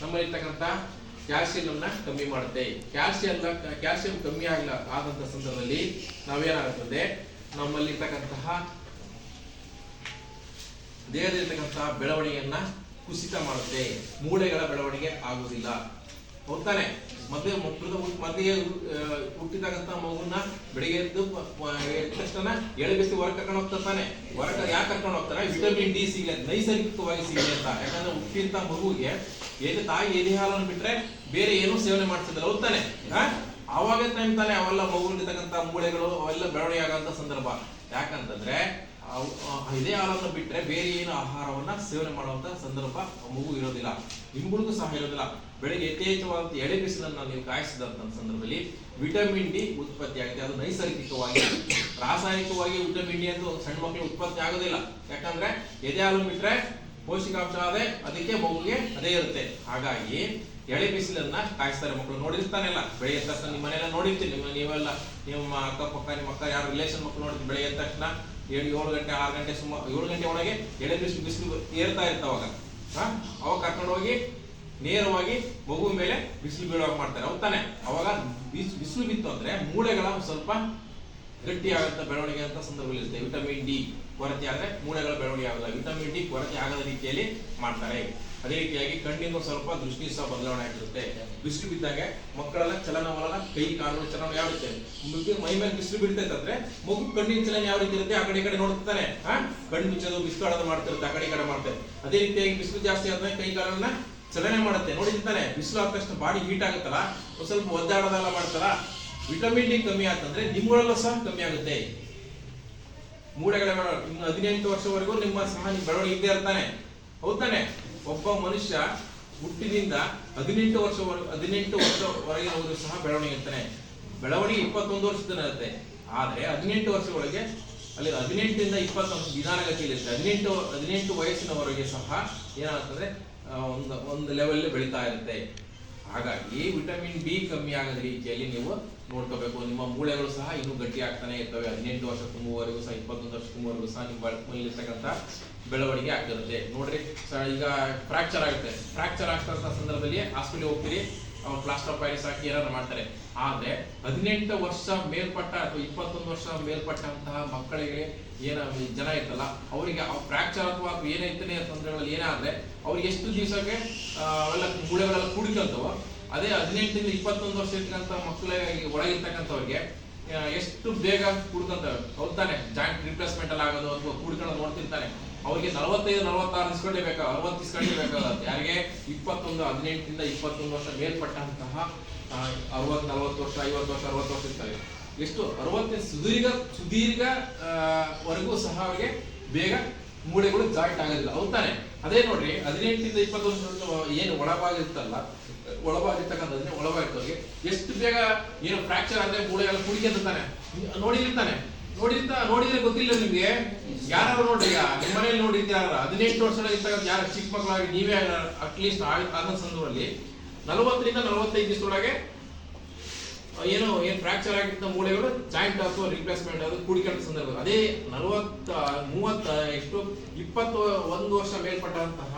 ನಮ್ಮಲ್ಲಿರ್ತಕ್ಕಂಥ ಕ್ಯಾಲ್ಸಿಯಂ ಅನ್ನ ಕಮ್ಮಿ ಮಾಡುತ್ತೆ. ಕ್ಯಾಲ್ಸಿಯಂ ಕಮ್ಮಿ ಆದಂತ ಸಂದರ್ಭದಲ್ಲಿ ನಾವೇನಾಗುತ್ತದೆ? ನಮ್ಮಲ್ಲಿರ್ತಕ್ಕಂತಹ ದೇಹದಲ್ಲಿರ್ತಕ್ಕಂತಹ ಬೆಳವಣಿಗೆಯನ್ನ ಕುಸಿತ ಮಾಡುತ್ತೆ. ಮೂಳೆಗಳ ಬೆಳವಣಿಗೆ ಆಗುವುದಿಲ್ಲ. ಹೋಗ್ತಾನೆ ಮೊದಲೇ ಹುಟ್ಟಿದಾಗಂತ ಮಗುನ ಬೆಳಿಗ್ಗೆ ಎದ್ದು ತಕ್ಷಣ ಎಳೆಬಿಸಿ ಹೊರ ಕರ್ಕೊಂಡು ಹೋಗ್ತಾನೆ. ಹೊರಗೆ ಯಾಕೆ ಕರ್ಕೊಂಡು ಹೋಗ್ತಾನೆ? ವಿಟಮಿನ್ ಡಿ ಸಿಗಲಿ, ನೈಸರ್ಗಿಕವಾಗಿ ಸಿಗಲಿ ಅಂತ. ಯಾಕಂದ್ರೆ ಹುಟ್ಟಿದಂತ ಮಗುಗೆ ತಾಯಿ ಎದೆ ಹಾಲನ್ನು ಬಿಟ್ರೆ ಬೇರೆ ಏನೂ ಸೇವನೆ ಮಾಡ್ತಿದ್ದಲ್ಲ, ಹೋಗ್ತಾನೆ. ಅವಾಗ ಟೈಮ್ ತಾನೆ ಅವೆಲ್ಲ ಮಗುವಿರ್ತಕ್ಕಂಥ ಮೂಳೆಗಳು ಅವೆಲ್ಲ ಬೆಳವಣಿಗೆ ಆಗಂತ ಸಂದರ್ಭ. ಯಾಕಂತಂದ್ರೆ ಇದೇ ಹಾಲನ್ನು ಬಿಟ್ರೆ ಬೇರೆ ಏನು ಆಹಾರವನ್ನ ಸೇವನೆ ಮಾಡುವಂತ ಸಂದರ್ಭ ಮಗು ಇರೋದಿಲ್ಲ, ನಿಮ್ಗಳಿಗೂ ಸಹ ಇರೋದಿಲ್ಲ. ಬೆಳಿಗ್ಗೆ ಯಥೇಚ್ಛವಾದಂತ ಎಳೆ ಬಿಸಿಲನ್ನ ನೀವು ಕಾಯಿಸಿದಂತ ಸಂದರ್ಭದಲ್ಲಿ ವಿಟಮಿನ್ ಡಿ ಉತ್ಪತ್ತಿ ಆಗುತ್ತೆ. ಅದು ನೈಸರ್ಗಿಕವಾಗಿ, ರಾಸಾಯನಿಕವಾಗಿ ವಿಟಮಿನ್ ಡಿ ಅಂತ ಸಣ್ಣ ಮಕ್ಕಳಿಗೆ ಉತ್ಪತ್ತಿ ಆಗೋದಿಲ್ಲ. ಯಾಕಂದ್ರೆ ಎದೆ ಹಾಲು ಬಿಟ್ರೆ ಪೌಷ್ಟಿಕಾಂಶ ಅದೇ, ಅದಕ್ಕೆ ಮಗುಗೆ ಅದೇ ಇರುತ್ತೆ. ಹಾಗಾಗಿ ಎಳೆ ಬಿಸಿಲನ್ನ ಕಾಯಿಸ್ತಾರೆ ಮಕ್ಕಳು. ನೋಡಿರ್ತಾನೆಲ್ಲ ಬೆಳಿಗ್ಗೆ ತಕ್ಷಣ ನಿಮ್ಮ ಮನೆಯಲ್ಲ ನೋಡಿರ್ತೀನಿ, ನೀವೆಲ್ಲ ನಿಮ್ಮ ಅಕ್ಕಪಕ್ಕ ನಿಮ್ಮ ಅಕ್ಕ ಯಾರು ರಿಲೇಷನ್ ಮಕ್ಕಳು ನೋಡಿದ್ರೆ ಬೆಳಿಗ್ಗೆ ತಕ್ಷಣ 7 ಗಂಟೆ 6 ಗಂಟೆ ಸುಮಾರು 7 ಗಂಟೆ ಒಳಗೆ ಎಳೆ ಬಿಸಿಲು ಏರ್ತಾ ಇರ್ತಾವಾಗ ಅವಾಗ ಕರ್ಕೊಂಡು ಹೋಗಿ ನೇರವಾಗಿ ಮಗು ಮೇಲೆ ಬಿಸಿಲು ಬೀಳುವಾಗ ಮಾಡ್ತಾರೆ. ಅವ್ ತಾನೆ ಅವಾಗ ಬಿಸಿಲು ಬಿತ್ತು ಅಂದ್ರೆ ಮೂಳೆಗಳ ಸ್ವಲ್ಪ ಗಟ್ಟಿ ಆಗಂತ ಬೆಳವಣಿಗೆ ಅಂತ ಸಂದರ್ಭದಲ್ಲಿ ಇರುತ್ತೆ. ವಿಟಮಿನ್ ಡಿ ಕೊರತೆ ಆದ್ರೆ ಮೂಳೆಗಳ ಬೆಳವಣಿಗೆ ಆಗೋಲ್ಲ. ವಿಟಮಿನ್ ಡಿ ಕೊರತೆ ಆಗದ ರೀತಿಯಲ್ಲಿ ಮಾಡ್ತಾರೆ. ಅದೇ ರೀತಿಯಾಗಿ ಕಣ್ಣಿನ ಸ್ವಲ್ಪ ದೃಷ್ಟಿ ಸಹ ಬದಲಾವಣೆ ಆಗಿರುತ್ತೆ. ಬಿಸಿಲು ಬಿದ್ದಾಗ ಮಕ್ಕಳೆಲ್ಲ ಚಲನವಲನ, ಕೈ ಕಾಲು ಚಲನ ಯಾವ ರೀತಿ ಮೈ ಮೇಲೆ ಬಿಸಿಲು ಬಿಡ್ತೈತಂದ್ರೆ ಮಗು ಕಣ್ಣಿನ ಚಲನ ಯಾವ ರೀತಿ ಇರುತ್ತೆ? ಆ ಕಡೆ ಈ ಕಡೆ ನೋಡ್ತಾನೆ, ಕಣ್ಣು ಮುಚ್ಚೋದು, ಬಿಸಿಲು ಆಡೋದು ಮಾಡ್ತಿರುತ್ತೆ, ಆ ಕಡೆ ಈ ಕಡೆ ಮಾಡ್ತಾರೆ. ಅದೇ ರೀತಿಯಾಗಿ ಬಿಸಿಲು ಜಾಸ್ತಿ ಆದ್ರೆ ಕೈ ಕಾಲನ್ನ ಚಲನೆ ಮಾಡುತ್ತೆ, ನೋಡಿರ್ತಾನೆ. ಬಿಸಿಲು ಆದ ತಕ್ಷಣ ಬಾಡಿ ಹೀಟ್ ಆಗುತ್ತಲ್ಲ, ಸ್ವಲ್ಪ ಒದ್ದಾಡೋದೆಲ್ಲ ಮಾಡ್ತಾರ. ವಿಟಮಿನ್ ಡಿ ಕಮ್ಮಿ ಆತಂದ್ರೆ ನಿಮ್ಗಳೆಲ್ಲ ಸಹ ಕಮ್ಮಿ ಆಗುತ್ತೆ. ಮೂಳೆಗಳ ಇನ್ನು 18 ವರ್ಷವರೆಗೂ ನಿಮ್ಮ ಸಹ ನಿಮ್ಮ ಬೆಳವಣಿಗೆ ಇದ್ದೇ ಇರ್ತಾನೆ. ಹೌದಾನೆ? ಒಬ್ಬ ಮನುಷ್ಯ ಹುಟ್ಟಿನಿಂದ 18 ವರ್ಷವರೆಗೆ ಸಹ ಬೆಳವಣಿಗೆ ಇರ್ತಾನೆ. ಬೆಳವಣಿಗೆ 21 ವರ್ಷದ ಇರುತ್ತೆ. ಆದ್ರೆ 18 ವರ್ಷದೊಳಗೆ ಅಲ್ಲಿ 18 ಇಂದ 21 ನಿಧಾನಗತಿಯಲ್ಲಿರುತ್ತೆ. 18 ವಯಸ್ಸಿನವರೆಗೆ ಸಹ ಏನಾಗ್ತದೆ, ಒಂದು ಲೆವೆಲ್ ಬೆಳೀತಾ ಇರುತ್ತೆ. ಹಾಗಾಗಿ ವಿಟಮಿನ್ ಡಿ ಕಮ್ಮಿ ಆಗದ ರೀತಿಯಲ್ಲಿ ನೀವು ನೋಡ್ಕೋಬೇಕು. ನಿಮ್ಮ ಮೂಳೆಗಳು ಸಹ ಇನ್ನೂ ಗಟ್ಟಿ ಆಗ್ತಾನೆ ಇರ್ತವೆ. 18 ವರ್ಷ ತುಂಬುವವರೆಗೂ ಸಹ 21 ವರ್ಷ ತುಂಬುವವರೆಗೂ ಸಹ ನಿಮ್ಮ ಮೈಲಿರ್ತಕ್ಕಂಥ ಬೆಳವಣಿಗೆ ಆಗ್ತಿರುತ್ತೆ. ನೋಡ್ರಿ, ಈಗ ಫ್ರಾಕ್ಚರ್ ಆಗುತ್ತೆ. ಫ್ರಾಕ್ಚರ್ ಆಗ್ತಕ್ಕಂಥ ಸಂದರ್ಭದಲ್ಲಿ ಹಾಸ್ಪಿಟಲ್ ಹೋಗ್ತೀರಿ, ಅವ್ರು ಪ್ಲಾಸ್ಟರ್ ಆಫ್ ಪ್ಯಾರಿಸ್ ಹಾಕಿ ಏನಾದ್ರು ಮಾಡ್ತಾರೆ. ಆದ್ರೆ 18 ವರ್ಷ ಮೇಲ್ಪಟ್ಟ ಅಥವಾ 21 ವರ್ಷ ಮೇಲ್ಪಟ್ಟಂತಹ ಮಕ್ಕಳಿಗೆ ಜನ ಇರ್ತಲ್ಲ, ಅವರಿಗೆ ಫ್ರಾಕ್ಚರ್ ಅಥವಾ ಏನೈತನೆ ತೊಂದರೆಗಳಲ್ಲಿ ಏನಾದ್ರೆ ಅವ್ರಿಗೆ ಎಷ್ಟು ದಿವಸಕ್ಕೆ ಅವೆಲ್ಲ ಮೂಳೆಗಳೆಲ್ಲ ಕುಡಿಕಂತವೋ, ಅದೇ 18 ಇಂದ 21 ವರ್ಷ ಇರ್ತಕ್ಕಂಥ ಮಕ್ಕಳಿಗೆ ಒಳಗಿರ್ತಕ್ಕಂಥವ್ರಿಗೆ ಎಷ್ಟು ಬೇಗ ಕುಡ್ಕಂತವೆ. ಹೌದಾನೆ? ಜಾಯಿಂಟ್ ರಿಪ್ಲೇಸ್ಮೆಂಟ್ ಅಲ್ಲಿ ಆಗೋದು ಅಥವಾ ಕುಡ್ಕೊಂಡು ನೋಡ್ತಿರ್ತಾನೆ, ಅವ್ರಿಗೆ 45-46 ಇಸ್ಕೊಂಡೇ ಬೇಕಾಗ 60 ಇಸ್ಕೊಂಡೇ ಬೇಕಾಗುತ್ತೆ. ಯಾರಿಗೆ 18 ಇಂದ 21 ವರ್ಷ ಮೇಲ್ಪಟ್ಟಂತಹ 60-40 ವರ್ಷ 50 ವರ್ಷ 60 ವರ್ಷ ಇರ್ತಾರೆ. ಎಷ್ಟು 60 ಸುದೀರ್ಘ ವರೆಗೂ ಸಹ ಅವರಿಗೆ ಬೇಗ ಮೂಳೆಗಳು ಜಾಯಿಂಟ್ ಆಗೋದಿಲ್ಲ. ಹೌದಾನೆ? ಅದೇ ನೋಡ್ರಿ, 18 ಇಂದ 21 ವರ್ಷ ಏನು ಒಳಭಾಗಿರ್ತಲ್ಲ, ಒಳಭಾಗಿರ್ತಕ್ಕಂಥದ್ದೇ ಒಳಭಾಗಿರ್ತವ್ರಿಗೆ ಎಷ್ಟು ಬೇಗ ಏನು ಫ್ರಾಕ್ಚರ್ ಆದ್ರೆ ಮೂಳೆಗಳ ಕುಡಿಕೆಂತಾನೆ ನೋಡಿದ್ರೆ ಗೊತ್ತಿಲ್ಲ ನಿಮ್ಗೆ. ಯಾರು ನೋಡ್ರಿ, ಈಗ ನಿಮ್ಮ ಮನೇಲಿ ನೋಡಿದ್ಯಾರ 18 ವರ್ಷದೊಳಗಿರ್ತಕ್ಕಂಥ ಯಾರು ಚಿಕ್ಕ ಮಕ್ಕಳಾಗಿ ನೀವೇ ಅಟ್ಲೀಸ್ಟ್ ಆದ ಸಂದರ್ಭದಲ್ಲಿ 40 ಇಂದ 45 ದಿವಸದೊಳಗೆ ಏನು ಫ್ರಾಕ್ಚರ್ ಆಗಿರ್ತ ಮೂಳೆಗಳು ಜಾಯಿಂಟ್ ಅಥವಾ ರಿಪ್ಲೇಸ್ಮೆಂಟ್ ಅದು ಕೂಡಿಕೊಂಡ ಸಂದರ್ಭ. ಅದೇ 21 ವರ್ಷ ಮೇಲ್ಪಟ್ಟಂತಹ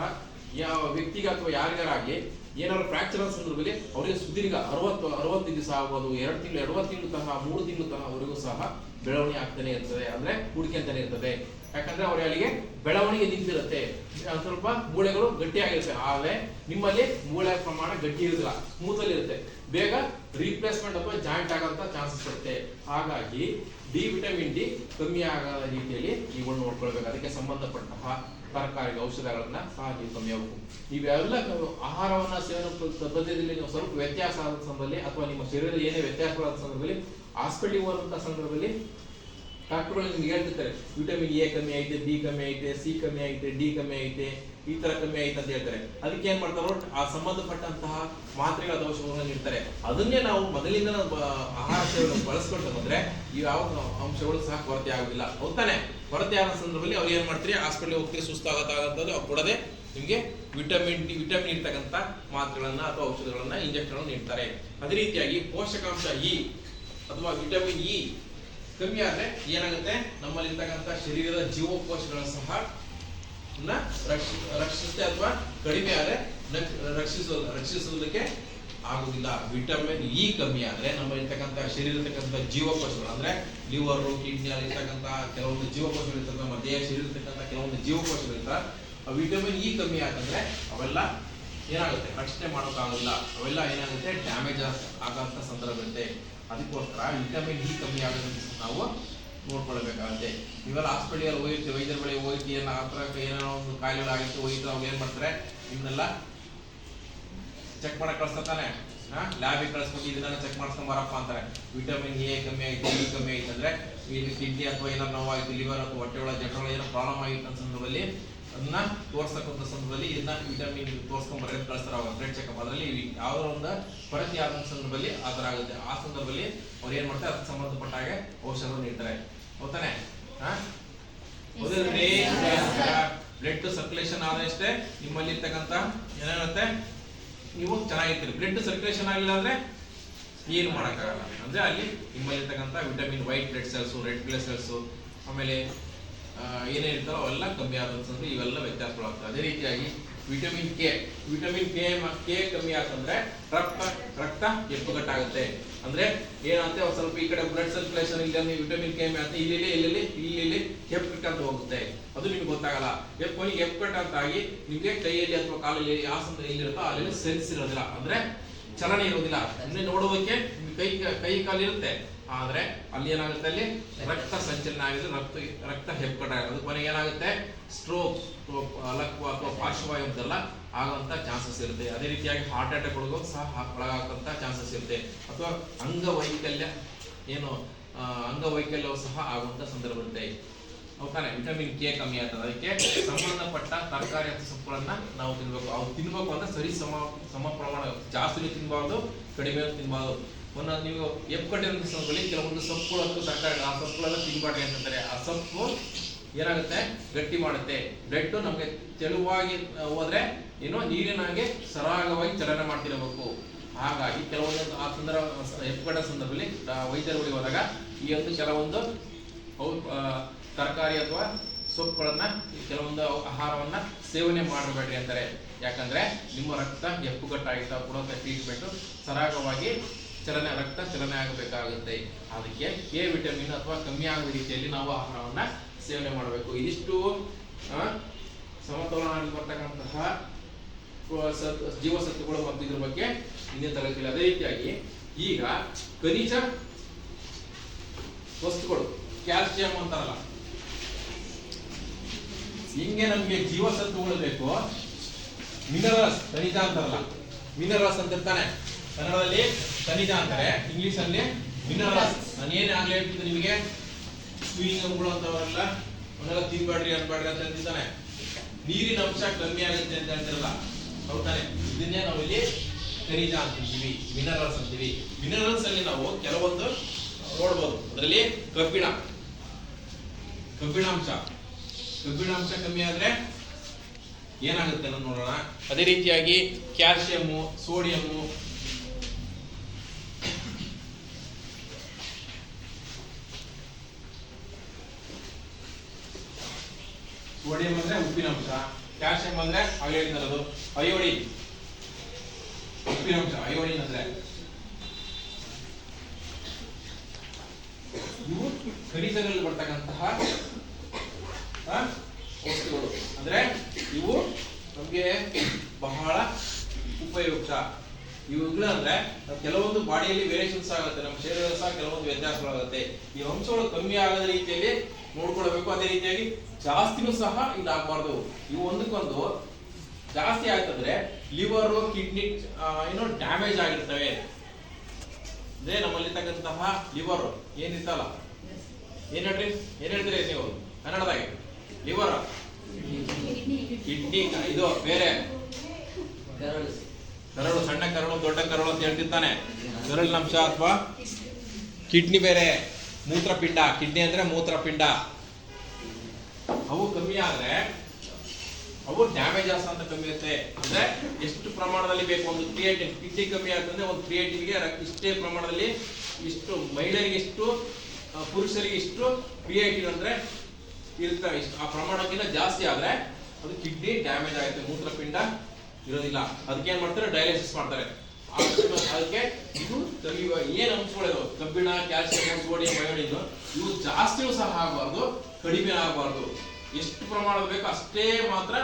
ಯಾವ ವ್ಯಕ್ತಿಗೆ ಅಥವಾ ಯಾರಿಗಾರಾಗಿ ಏನಾದ್ರು ಫ್ರಾಕ್ಚರ್ ಆದ ಸಂದರ್ಭದಲ್ಲಿ ಅವರಿಗೆ ಸುದೀರ್ಘ 60 ದಿವಸ ಆಗ್ಬೋದು, 2 ತಿಂಗಳು 20 ತಿಂಗಳು ತನಕ 3 ತಿಂಗಳು ತನಕ ಅವರಿಗೂ ಸಹ ಬೆಳವಣಿಗೆ ಆಗ್ತಾನೆ ಇರ್ತದೆ. ಅಂದ್ರೆ ಕೂಡಿಕೆಂತಾನೆ ಇರ್ತದೆ. ಯಾಕಂದ್ರೆ ಅವ್ರ ಅಲ್ಲಿಗೆ ಬೆಳವಣಿಗೆ ನಿಂತಿರುತ್ತೆ, ಸ್ವಲ್ಪ ಮೂಳೆಗಳು ಗಟ್ಟಿಯಾಗಿರುತ್ತೆ. ಆದ್ರೆ ನಿಮ್ಮಲ್ಲಿ ಮೂಳೆ ಪ್ರಮಾಣ ಗಟ್ಟಿ ಇರೋದಿಲ್ಲ, ಸ್ಮೂತ್ ಅಲ್ಲಿ ಇರುತ್ತೆ, ಬೇಗ ರಿಪ್ಲೇಸ್ಮೆಂಟ್ ಅಥವಾ ಜಾಯಿಂಟ್ ಆಗಂತ ಚಾನ್ಸಸ್ ಇರುತ್ತೆ. ಹಾಗಾಗಿ ವಿಟಮಿನ್ ಡಿ ಕಮ್ಮಿ ಆಗದ ರೀತಿಯಲ್ಲಿ ನೀವು ನೋಡ್ಕೊಳ್ಬೇಕು. ಅದಕ್ಕೆ ಸಂಬಂಧಪಟ್ಟಂತಹ ತರಕಾರಿ ಔಷಧಗಳನ್ನ ಸಹ ನೀವು ಕಮ್ಮಿ ಆಗಬೇಕು. ಇವೆಲ್ಲ ಆಹಾರವನ್ನ ಸೇವನೆ ಪದ್ಧತಿಯಲ್ಲಿ ನೀವು ಸ್ವಲ್ಪ ವ್ಯತ್ಯಾಸ ಆದ ಸಂದರ್ಭದಲ್ಲಿ ಅಥವಾ ನಿಮ್ಮ ಶರೀರದಲ್ಲಿ ಏನೇ ವ್ಯತ್ಯಾಸವಾದ ಸಂದರ್ಭದಲ್ಲಿ ಹಾಸ್ಪಿಟಲ್ ಹೋದಂತ ಸಂದರ್ಭದಲ್ಲಿ ಡಾಕ್ಟರ್ಗಳು ನಿಮ್ಗೆ ಹೇಳ್ತಿರ್ತಾರೆ, ವಿಟಮಿನ್ ಎ ಕಮ್ಮಿ ಐತೆ, ಬಿ ಕಮ್ಮಿ ಐತೆ, ಸಿ ಕಮ್ಮಿ ಐತೆ, ಡಿ ಕಮ್ಮಿ ಐತೆ, ಈ ತರ ಕಮ್ಮಿ ಐತೆ ಅಂತ ಹೇಳ್ತಾರೆ. ಅದಕ್ಕೆ ಏನ್ ಮಾಡ್ತಾರೋ ಆ ಸಂಬಂಧಪಟ್ಟಂತಹ ಮಾತ್ರೆಗಳ ಔಷಧಗಳನ್ನ ನೀಡ್ತಾರೆ. ಅದನ್ನೇ ನಾವು ಮೊದಲಿಂದ ಆಹಾರ ಸೇವನೆ ಬಳಸ್ಕೊಂಡು ಬಂದ್ರೆ ಈ ಯಾವ ಅಂಶಗಳು ಸಹ ಕೊರತೆ ಆಗುದಿಲ್ಲ. ಹೌದಾನೆ? ಕೊರತೆ ಆದ ಸಂದರ್ಭದಲ್ಲಿ ಅವ್ರು ಏನ್ ಮಾಡ್ತೀರಿ, ಹಾಸ್ಪಿಟಲ್ ಹೋಗ್ತೀರಿ, ಸುಸ್ತಾಗತ್ತಾಗಂತದ್ದು ಅವ್ರು ಕೊಡದೆ ನಿಮ್ಗೆ ವಿಟಮಿನ್ ಇರ್ತಕ್ಕಂಥ ಮಾತ್ರೆಗಳನ್ನ ಅಥವಾ ಔಷಧಗಳನ್ನ ಇಂಜೆಕ್ಷನ್ ನೀಡ್ತಾರೆ. ಅದೇ ರೀತಿಯಾಗಿ ಪೋಷಕಾಂಶ ಇ ಅಥವಾ ವಿಟಮಿನ್ ಇ ಕಮ್ಮಿ ಆದ್ರೆ ಏನಾಗುತ್ತೆ, ನಮ್ಮಲ್ಲಿರ್ತಕ್ಕಂಥ ಶರೀರದ ಜೀವಕೋಶಗಳ ಸಹ ರಕ್ಷಿಸುತ್ತೆ ಅಥವಾ ಕಡಿಮೆ ಆದ್ರೆ ರಕ್ಷಿಸೋದಕ್ಕೆ ಆಗುದಿಲ್ಲ. ವಿಟಮಿನ್ ಇ ಕಮ್ಮಿ ಆದ್ರೆ ನಮ್ಮಲ್ಲಿರ್ತಕ್ಕಂಥ ಶರೀರತಕ್ಕಂಥ ಜೀವಕೋಶಗಳು ಅಂದ್ರೆ ಲಿವರ್, ಕಿಡ್ನಿ ಅಲ್ಲಿರ್ತಕ್ಕಂಥ ಕೆಲವೊಂದು ಜೀವಕೋಶಗಳು ಇರ್ತಕ್ಕಂಥ ದೇಹ ಶರೀರ ಇರ್ತಕ್ಕಂಥ ಕೆಲವೊಂದು ಜೀವಕೋಶಗಳು ಇರ್ತಾರೆ. ವಿಟಮಿನ್ ಇ ಕಮ್ಮಿ ಆತಂದ್ರೆ ಅವೆಲ್ಲ ಏನಾಗುತ್ತೆ, ರಕ್ಷಣೆ ಮಾಡೋಕ್ಕಾಗೋದಿಲ್ಲ. ಅವೆಲ್ಲ ಏನಾಗುತ್ತೆ, ಡ್ಯಾಮೇಜ್ ಆಗಂತ ಸಂದರ್ಭ ಇರುತ್ತೆ. ಅದಕ್ಕೋಸ್ಕರ ವಿಟಮಿನ್ ಇ ಕಮ್ಮಿ ಆಗೋದನ್ನ ನಾವು ನೋಡ್ಕೊಳ್ಬೇಕಾಗುತ್ತೆ. ಇವೆಲ್ಲ ಹಾಸ್ಪಿಟಲ್ ಹೋಗಿರ್ತೀವಿ, ವೈದ್ಯರ ಬಳಿ ಹೋಗಿ ಏನೋ ಒಂದು ಕಾಯಿಲೆ ಆಗಿತ್ತು, ಹೋಗಿತ್ತು, ಅವ್ರು ಏನ್ ಮಾಡ್ತಾರೆ, ಇವನ್ನೆಲ್ಲ ಚೆಕ್ ಮಾಡಕ್ ಕಳಿಸ್ತಾನೆ, ಲ್ಯಾಬಿಗೆ ಕಳಿಸ್ಬಿಟ್ಟು ಇದನ್ನ ಚೆಕ್ ಮಾಡಿಸ್ಕೊಂಡ್ ಬರಪ್ಪ ಅಂತಾರೆ. ವಿಟಮಿನ್ ಎ ಕಮ್ಮಿ ಆಯ್ತು, ಇ ಕಮ್ಮಿ ಆಯ್ತು ಅಂದ್ರೆ ಇಲ್ಲಿ ಕಿಡ್ನಿ ಅಥವಾ ಏನಾದ್ರು ನೋವಾಯ್ತು, ಲಿವರ್ ಅಥವಾ ಹೊಟ್ಟೆ ಒಳಗೆ ಜಠರ ಏನೋ ಪ್ರಾಬ್ಲಮ್ ಆಗಿತ್ತು ಅಂತ ಸಂದರ್ಭದಲ್ಲಿ ಅದನ್ನ ತೋರ್ಸಕ್ಕಂತ ಸಂದರ್ಭದಲ್ಲಿ ಇದನ್ನ ವಿಟಮಿನ್ ತೋರ್ಸ್ಕೊಂಡ್ ಬರೋದು ಕಳಿಸ್ತಾರೆ. ಅವಾಗ ಬ್ಲಡ್ ಚೆಕ್ಅಪ್ ಅದರಲ್ಲಿ ಯಾವ್ದೋ ಒಂದು ಕೊರತೆ ಆದ ಸಂದರ್ಭದಲ್ಲಿ ಆ ತರ ಆಗುತ್ತೆ. ಆ ಸಂದರ್ಭದಲ್ಲಿ ಅವ್ರು ಏನ್ ಮಾಡ್ತಾರೆ, ಅದಕ್ಕೆ ಸಂಬಂಧಪಟ್ಟ ಹಾಗೆ ಔಷಧ ನೀಡ್ತಾರೆ. ಹೌದಾನೆ? ಬ್ಲಡ್ ಸರ್ಕ್ಯುಲೇಷನ್ ಆದಷ್ಟೇ ನಿಮ್ಮಲ್ಲಿ ಇರ್ತಕ್ಕಂಥ ಏನಾಗುತ್ತೆ, ನೀವು ಚೆನ್ನಾಗಿರ್ತೀರಿ. ಬ್ಲಡ್ ಸರ್ಕ್ಯುಲೇಷನ್ ಆಗಿಲ್ಲ ಅಂದ್ರೆ ಏನು ಮಾಡೋಕ್ಕಾಗಲ್ಲ. ಅಂದ್ರೆ ಅಲ್ಲಿ ನಿಮ್ಮಲ್ಲಿ ಇರ್ತಕ್ಕಂಥ vitamin white blood cells, red blood cells, ಆಮೇಲೆ ಏನೇ ಇರ್ತಾರೋ ಅವೆಲ್ಲ ಕಮ್ಮಿ ಆದಂತಂದ್ರೆ ಇವೆಲ್ಲ ವ್ಯತ್ಯಾಸಗಳಾಗ್ತವೆ. ಅದೇ ರೀತಿಯಾಗಿ ವಿಟಮಿನ್ ಕೆ ಕಮ್ಮಿ ಆತಂದ್ರೆ ರಕ್ತ ಹೆಪ್ಪುಗಟ್ಟಾಗುತ್ತೆ. ಅಂದ್ರೆ ಏನಂತೆ ಒಂದ್ ಸ್ವಲ್ಪ ಈ ಕಡೆ ಬ್ಲಡ್ ಸರ್ಕ್ಯುಲೇಷನ್ ಇಲ್ಲಿ ವಿಟಮಿನ್ ಕೆ ಅಂತ ಇಲ್ಲಿ ಹೆಪ್ಪುಗಟ್ಟಂತ ಹೋಗುತ್ತೆ. ಅದು ನಿಮ್ಗೆ ಗೊತ್ತಾಗಲ್ಲ. ಹೆಪ್ಪುಗಟ್ಟಂತಾಗಿ ನಿಮ್ಗೆ ಕೈಯಲ್ಲಿ ಅಥವಾ ಕಾಲಲ್ಲಿ ಯಾವ ಸಂದರ್ಭ ಎಲ್ಲಿರುತ್ತೋ ಅಲ್ಲಿ ಸೆನ್ಸ್ ಇರೋದಿಲ್ಲ, ಅಂದ್ರೆ ಚಲನೆ ಇರೋದಿಲ್ಲ. ಇನ್ನೇ ನೋಡೋದಕ್ಕೆ ಕೈ ಕಾಲು ಇರುತ್ತೆ, ಆದ್ರೆ ಅಲ್ಲಿ ಏನಾಗುತ್ತೆ, ಅಲ್ಲಿ ರಕ್ತ ಸಂಚಲನ ಆಗಿದೆ, ರಕ್ತ ಹೆಪ್ಪುಗಟ್ಟಾಗುತ್ತೆ. ಅದು ಕೊನೆಗೆ ಏನಾಗುತ್ತೆ, ಸ್ಟ್ರೋಕ್ ಅಥವಾ ಪಾರ್ಶ್ವವಾಯು ಅಂತೆಲ್ಲ ಆಗುವಂತ ಚಾನ್ಸಸ್ ಇರುತ್ತೆ. ಅದೇ ರೀತಿಯಾಗಿ ಹಾರ್ಟ್ ಅಟ್ಯಾಕ್ ಒಳಗೂ ಸಹ ಒಳಗಾಗಂತ ಚಾನ್ಸಸ್ ಇರುತ್ತೆ. ಅಥವಾ ಅಂಗವೈಕಲ್ಯವು ಸಹ ಆಗುವಂತ ಸಂದರ್ಭ ಇರುತ್ತೆ. ಹೌದಾನೆ, ವಿಟಮಿನ್ ಕೆ ಕಮ್ಮಿ ಆಗ್ತದೆ. ಅದಕ್ಕೆ ಸಂಬಂಧಪಟ್ಟ ತರಕಾರಿ ಅಥವಾ ಸೊಪ್ಪುಗಳನ್ನ ನಾವು ತಿನ್ಬೇಕು. ಅವು ತಿನ್ಬೇಕು ಅಂದ್ರೆ ಸರಿ ಸಮ ಪ್ರಮಾಣ, ಜಾಸ್ತಿನೂ ತಿನ್ಬಾರ್ದು, ಕಡಿಮೆ ತಿನ್ಬಾರ್ದು. ನೀವು ಎಪ್ಪುಗಟ್ಟಿನ ಸಂದರ್ಭದಲ್ಲಿ ಕೆಲವೊಂದು ಸೊಪ್ಪುಗಳು ಅಥವಾ ತರಕಾರಿ, ಆ ಸೊಪ್ಪುಗಳೆಲ್ಲ ತಿನ್ಬಾರ್ದು ಅಂತಂತಾರೆ. ಆ ಸೊಪ್ಪು ಏನಾಗುತ್ತೆ, ಗಟ್ಟಿ ಮಾಡುತ್ತೆ. ಬ್ಲಡ್ ನಮಗೆ ತೆಳುವಾಗಿ ಹೋದ್ರೆ ಏನೋ ನೀರಿನಾಗೆ ಸರಾಗವಾಗಿ ಚಲನೆ ಮಾಡ್ತಿರಬೇಕು. ಹಾಗಾಗಿ ಕೆಲವೊಂದು ಆ ಎಪ್ಪುಗಟ್ಟ ಸಂದರ್ಭದಲ್ಲಿ ವೈದ್ಯರ ಬಳಿ ಹೋದಾಗ ಈ ಒಂದು ಕೆಲವೊಂದು ತರಕಾರಿ ಅಥವಾ ಸೊಪ್ಪುಗಳನ್ನ, ಕೆಲವೊಂದು ಆಹಾರವನ್ನ ಸೇವನೆ ಮಾಡಬೇಡ್ರಿ ಅಂತಾರೆ. ಯಾಕಂದ್ರೆ ನಿಮ್ಮ ರಕ್ತ ಎಪ್ಪುಗಟ್ಟಾಗಿರ್ತಾ ಕೊಡೋ ಟ್ರೀಟ್ಮೆಂಟ್ ಸರಾಗವಾಗಿ ರಕ್ತ ಚಲನೆ ಆಗಬೇಕಾಗುತ್ತೆ. ಅದಕ್ಕೆ ಎ ವಿಟಮಿನ್ ಅಥವಾ ಕಮ್ಮಿ ಆಗದ ರೀತಿಯಲ್ಲಿ ನಾವು ಆಹಾರವನ್ನ ಸೇವನೆ ಮಾಡಬೇಕು. ಇದಿಷ್ಟು ಸಮತೋಲನದಲ್ಲಿ ಬರ್ತಕ್ಕಂತಹ ಜೀವಸತ್ವಗಳು ಮತ್ತು ಇದ್ರ ಬಗ್ಗೆ ಹಿಂದಿನ ತರಗತಿಯಲ್ಲಿ. ಅದೇ ರೀತಿಯಾಗಿ ಈಗ ಖನಿಜ ವಸ್ತುಗಳು, ಕ್ಯಾಲ್ಸಿಯಂ ಅಂತಾರಲ್ಲ, ಹಿಂಗೆ ನಮ್ಗೆ ಜೀವಸತ್ವಗಳು ಬೇಕು. ಮಿನರಲ್ಸ್, ಖನಿಜ ಅಂತಾರಲ್ಲ, ಮಿನರಲ್ಸ್ ಅಂತ ಇರ್ತಾನೆ. ಕನ್ನಡದಲ್ಲಿ ಖನಿಜ ಅಂತಾರೆ, ಇಂಗ್ಲಿಷ್ ಅಲ್ಲಿ ಮಿನರಲ್ಸ್. ನಾನು ಏನೇ ಆಗ್ಲೇ ಹೇಳ್ತಿದ್ದೆ ನಿಮಗೆ, ಚೂಯಿಂಗಮ್ಗಳು ಅಂತವರೆಲ್ಲ ಅವನ್ನೆಲ್ಲ ತಿನ್ಬೇಡ್ರಿ ಅನ್ಬೇಡ್ರಿ ಅಂತ ಹೇಳ್ತಿದ್ದಾನೆ. ನೀರಿನ ಅಂಶ ಕಮ್ಮಿ ಆಗುತ್ತೆ ಅಂತ ಹೇಳ್ತಿರಲ್ಲ, ಹೌದಾನೆ. ಇದನ್ನೇ ನಾವು ಇಲ್ಲಿ ಖನಿಜ ಅಂತೀವಿ, ಮಿನರಲ್ಸ್ ಅಂತೀವಿ. ಮಿನರಲ್ಸ್ ಅಲ್ಲಿ ನಾವು ಕೆಲವೊಂದು ನೋಡ್ಬೋದು. ಅದರಲ್ಲಿ ಕಬ್ಬಿಣಾಂಶ ಕಮ್ಮಿ ಆದ್ರೆ ಏನಾಗುತ್ತೆ ಅನ್ನೋದು ನೋಡೋಣ. ಅದೇ ರೀತಿಯಾಗಿ ಕ್ಯಾಲ್ಸಿಯಮ್ಮು, ಸೋಡಿಯಮ್ಮು, ಸೋಡಿಯಂ ಅಂದ್ರೆ ಉಪ್ಪಿನಂಶ, ಕ್ಯಾಲ್ಸಿಯಂ ಅಂದ್ರೆ ಹೇಳಿರೋದು ಅಯೋಡಿನ್, ಉಪ್ಪಿನಂಶ. ಅಯೋಡಿನ್ ಅಂದ್ರೆ ಇವು ಖನಿಜಗಳಲ್ಲಿ ಬರ್ತಕ್ಕಂತಹ ವಸ್ತುಗಳು. ಅಂದ್ರೆ ಇವು ನಮ್ಗೆ ಬಹಳ ಉಪಯುಕ್ತ. ಇವುಗಳು ಅಂದ್ರೆ ಕೆಲವೊಂದು ಬಾಡಿಯಲ್ಲಿ ವೇರಿಯೇಷನ್ಸ್ ಆಗುತ್ತೆ, ನಮ್ಮ ಶರೀರದ ಸಹ ಕೆಲವೊಂದು ವ್ಯತ್ಯಾಸಗಳಾಗುತ್ತೆ. ಈ ಅಂಶಗಳು ಕಮ್ಮಿ ಆಗದ ರೀತಿಯಲ್ಲಿ ನೋಡ್ಕೊಳ್ಬೇಕು. ಅದೇ ರೀತಿಯಾಗಿ ಜಾಸ್ತಿನೂ ಸಹ ಇದಾಗಬಾರ್ದು. ಇವು ಒಂದಕ್ಕೊಂದು ಜಾಸ್ತಿ ಆಯ್ತಂದ್ರೆ ಲಿವರ್, ಕಿಡ್ನಿ ಏನೋ ಡ್ಯಾಮೇಜ್ ಆಗಿರ್ತವೆ. ಅಂದ್ರೆ ನಮ್ಮಲ್ಲಿರ್ತಕ್ಕಂತಹ ಲಿವರ್ ಏನಿರ್ತಲ್ಲ, ಏನ್ ಹೇಳ್ತೀರಿ ನೀವು ಕನ್ನಡದಾಗೆ? ಲಿವರ್, ಕಿಡ್ನಿ, ಇದು ಬೇರೆ ಕರಳು, ಸಣ್ಣ ಕರಳು, ದೊಡ್ಡ ಕರಳು ಅಂತ ಹೇಳ್ತಿರ್ತಾನೆ. ಕರಳಿನ ಅಂಶ ಅಥವಾ ಕಿಡ್ನಿ ಬೇರೆ, ಮೂತ್ರಪಿಂಡ. ಕಿಡ್ನಿ ಅಂದ್ರೆ ಮೂತ್ರಪಿಂಡ. ಅವು ಕಮ್ಮಿ ಆದ್ರೆ ಅವು ಡ್ಯಾಮೇಜ್ ಅಂತ ಕಮ್ಮಿ ಇರುತ್ತೆ. ಅಂದ್ರೆ ಎಷ್ಟು ಪ್ರಮಾಣದಲ್ಲಿ ಬೇಕು, ಒಂದು ಕ್ರಿಯೇಟಿನ್, ಕಿಡ್ನಿ ಕಮ್ಮಿ ಆಗ್ತಂದ್ರೆ ಒಂದು ಕ್ರಿಯೇಟಿನ್ಗೆ ಇಷ್ಟೇ ಪ್ರಮಾಣದಲ್ಲಿ, ಇಷ್ಟು ಮಹಿಳೆಯರಿಗೆ ಇಷ್ಟು, ಪುರುಷರಿಗೆ ಇಷ್ಟು ಕ್ರಿಯೇಟಿನ್ ಅಂದ್ರೆ ಇರ್ತವೆ. ಆ ಪ್ರಮಾಣಕ್ಕಿಂತ ಜಾಸ್ತಿ ಆದ್ರೆ ಅದು ಕಿಡ್ನಿ ಡ್ಯಾಮೇಜ್ ಆಗುತ್ತೆ, ಮೂತ್ರಪಿಂಡ ಇರೋದಿಲ್ಲ. ಅದಕ್ಕೆ ಏನ್ ಮಾಡ್ತಾರೆ, ಡಯಾಲಿಸಿಸ್ ಮಾಡ್ತಾರೆ. ಅದಕ್ಕೆ ಇದು ತೆಗೆಯುವ ಏನ್ ಅಂಶಗಳಿವೆ, ಕಬ್ಬಿಣ, ಕ್ಯಾಲ್ಸಿಯಂ, ಸೋಡಿಯಂ, ಅಯೋಡಿನ್, ಇವು ಜಾಸ್ತಿಯೂ ಸಹ ಆಗಬಾರ್ದು, ಕಡಿಮೆ ಆಗಬಾರ್ದು. ಎಷ್ಟು ಪ್ರಮಾಣದ ಬೇಕು ಅಷ್ಟೇ ಮಾತ್ರ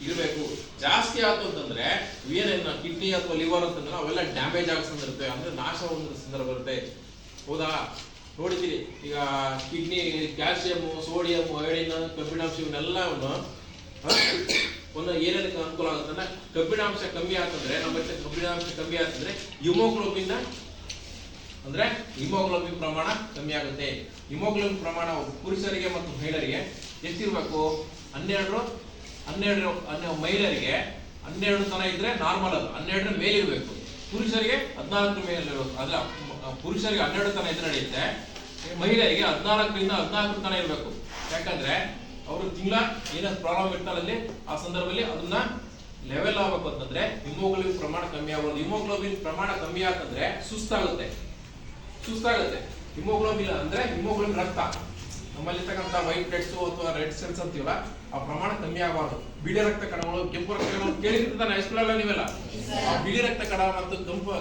ಇರಬೇಕು. ಜಾಸ್ತಿ ಆಯ್ತು ಅಂತಂದ್ರೆ ಏನೇನು ಕಿಡ್ನಿ ಅಥವಾ ಲಿವರ್ ಅಂತಂದ್ರೆ ಅವೆಲ್ಲ ಡ್ಯಾಮೇಜ್ ಆಗೋ ಸಂದರ್ಭ ಇರುತ್ತೆ, ಅಂದ್ರೆ ನಾಶ ಹೊಂದೋ ಸಂದರ್ಭ ಇರುತ್ತೆ. ಹೌದಾ, ನೋಡಿದ್ದೀರಿ ಈಗ ಕಿಡ್ನಿ, ಕ್ಯಾಲ್ಸಿಯಂ, ಸೋಡಿಯಂ, ಅಯೋಡಿನ್, ಕಬ್ಬಿಣಾಂಶ ಇವನ್ನೆಲ್ಲವನ್ನು ಒಂದು ಏನೇನಕ್ಕೆ ಅನುಕೂಲ ಆಗುತ್ತಂದ್ರೆ, ಕಬ್ಬಿಣಾಂಶ ಕಮ್ಮಿ ಆಗ್ತಂದ್ರೆ, ನಮ್ಮ ಕಬ್ಬಿಣಾಂಶ ಕಮ್ಮಿ ಆಗ್ತಂದ್ರೆ ಹಿಮೋಗ್ಲೋಬಿನ್ ಅಂದ್ರೆ ಹಿಮೋಗ್ಲೋಬಿನ್ ಪ್ರಮಾಣ ಕಮ್ಮಿ ಆಗುತ್ತೆ. ಹಿಮೋಗ್ಲೋಬಿನ್ ಪ್ರಮಾಣ ಪುರುಷರಿಗೆ ಮತ್ತು ಮಹಿಳೆಯರಿಗೆ ಎಷ್ಟಿರ್ಬೇಕು? 12 ಮಹಿಳೆಯರಿಗೆ 12 ತನ ಇದ್ರೆ ನಾರ್ಮಲ್, ಅದು 12 ಮೇಲೆ ಇರಬೇಕು. ಪುರುಷರಿಗೆ 14 ಮೇಲೆ ಇರಬೇಕು. ಅದ್ರ ಪುರುಷರಿಗೆ 12 ತನ ಇದ್ರೆ ನಡೆಯುತ್ತೆ, ಮಹಿಳೆಯರಿಗೆ 14ರಿಂದ 14 ತನ ಇರಬೇಕು. ಯಾಕಂದ್ರೆ ಅವರು ತಿಂಗಳ ಏನಾದ್ರು ಪ್ರಾಬ್ಲಮ್ ಇರ್ತಾರಲ್ಲಿ ಆ ಸಂದರ್ಭದಲ್ಲಿ ಅದನ್ನ ಲೆವೆಲ್ ಆಗಬೇಕು ಅಂತಂದ್ರೆ ಹಿಮೋಗ್ಲೋಬಿನ್ ಪ್ರಮಾಣ ಕಮ್ಮಿ ಆಗಬಾರ್ದು. ಹಿಮೋಗ್ಲೋಬಿನ್ ಪ್ರಮಾಣ ಕಮ್ಮಿ ಆಗ್ತಂದ್ರೆ ಸುಸ್ತಾಗುತ್ತೆ. ಹಿಮೋಗ್ಲೋಬಿನ್ ಅಂದ್ರೆ ಹಿಮೋಗ್ಲೋಬಿನ್ ರಕ್ತ, ನಮ್ಮಲ್ಲಿರ್ತಕ್ಕಂಥ ವೈಟ್ ಬ್ಲಡ್ ಅಥವಾ ರೆಡ್ ಸೆಲ್ಸ್ ಅಂತೀವಲ್ಲ, ಆ ಪ್ರಮಾಣ ಕಮ್ಮಿ ಆಗಬಾರ್ದು. ಬಿಳಿ ರಕ್ತ ಕಣಗಳು, ಕೆಂಪು ರಕ್ತ ಕಣ ಕೇಳಿರ್ತಾನೆ ಹೈಸ್ಕೂಲಲ್ಲ ನೀವೆಲ್ಲ. ಆ ಬಿಳಿ ರಕ್ತ ಕಣ ಮತ್ತು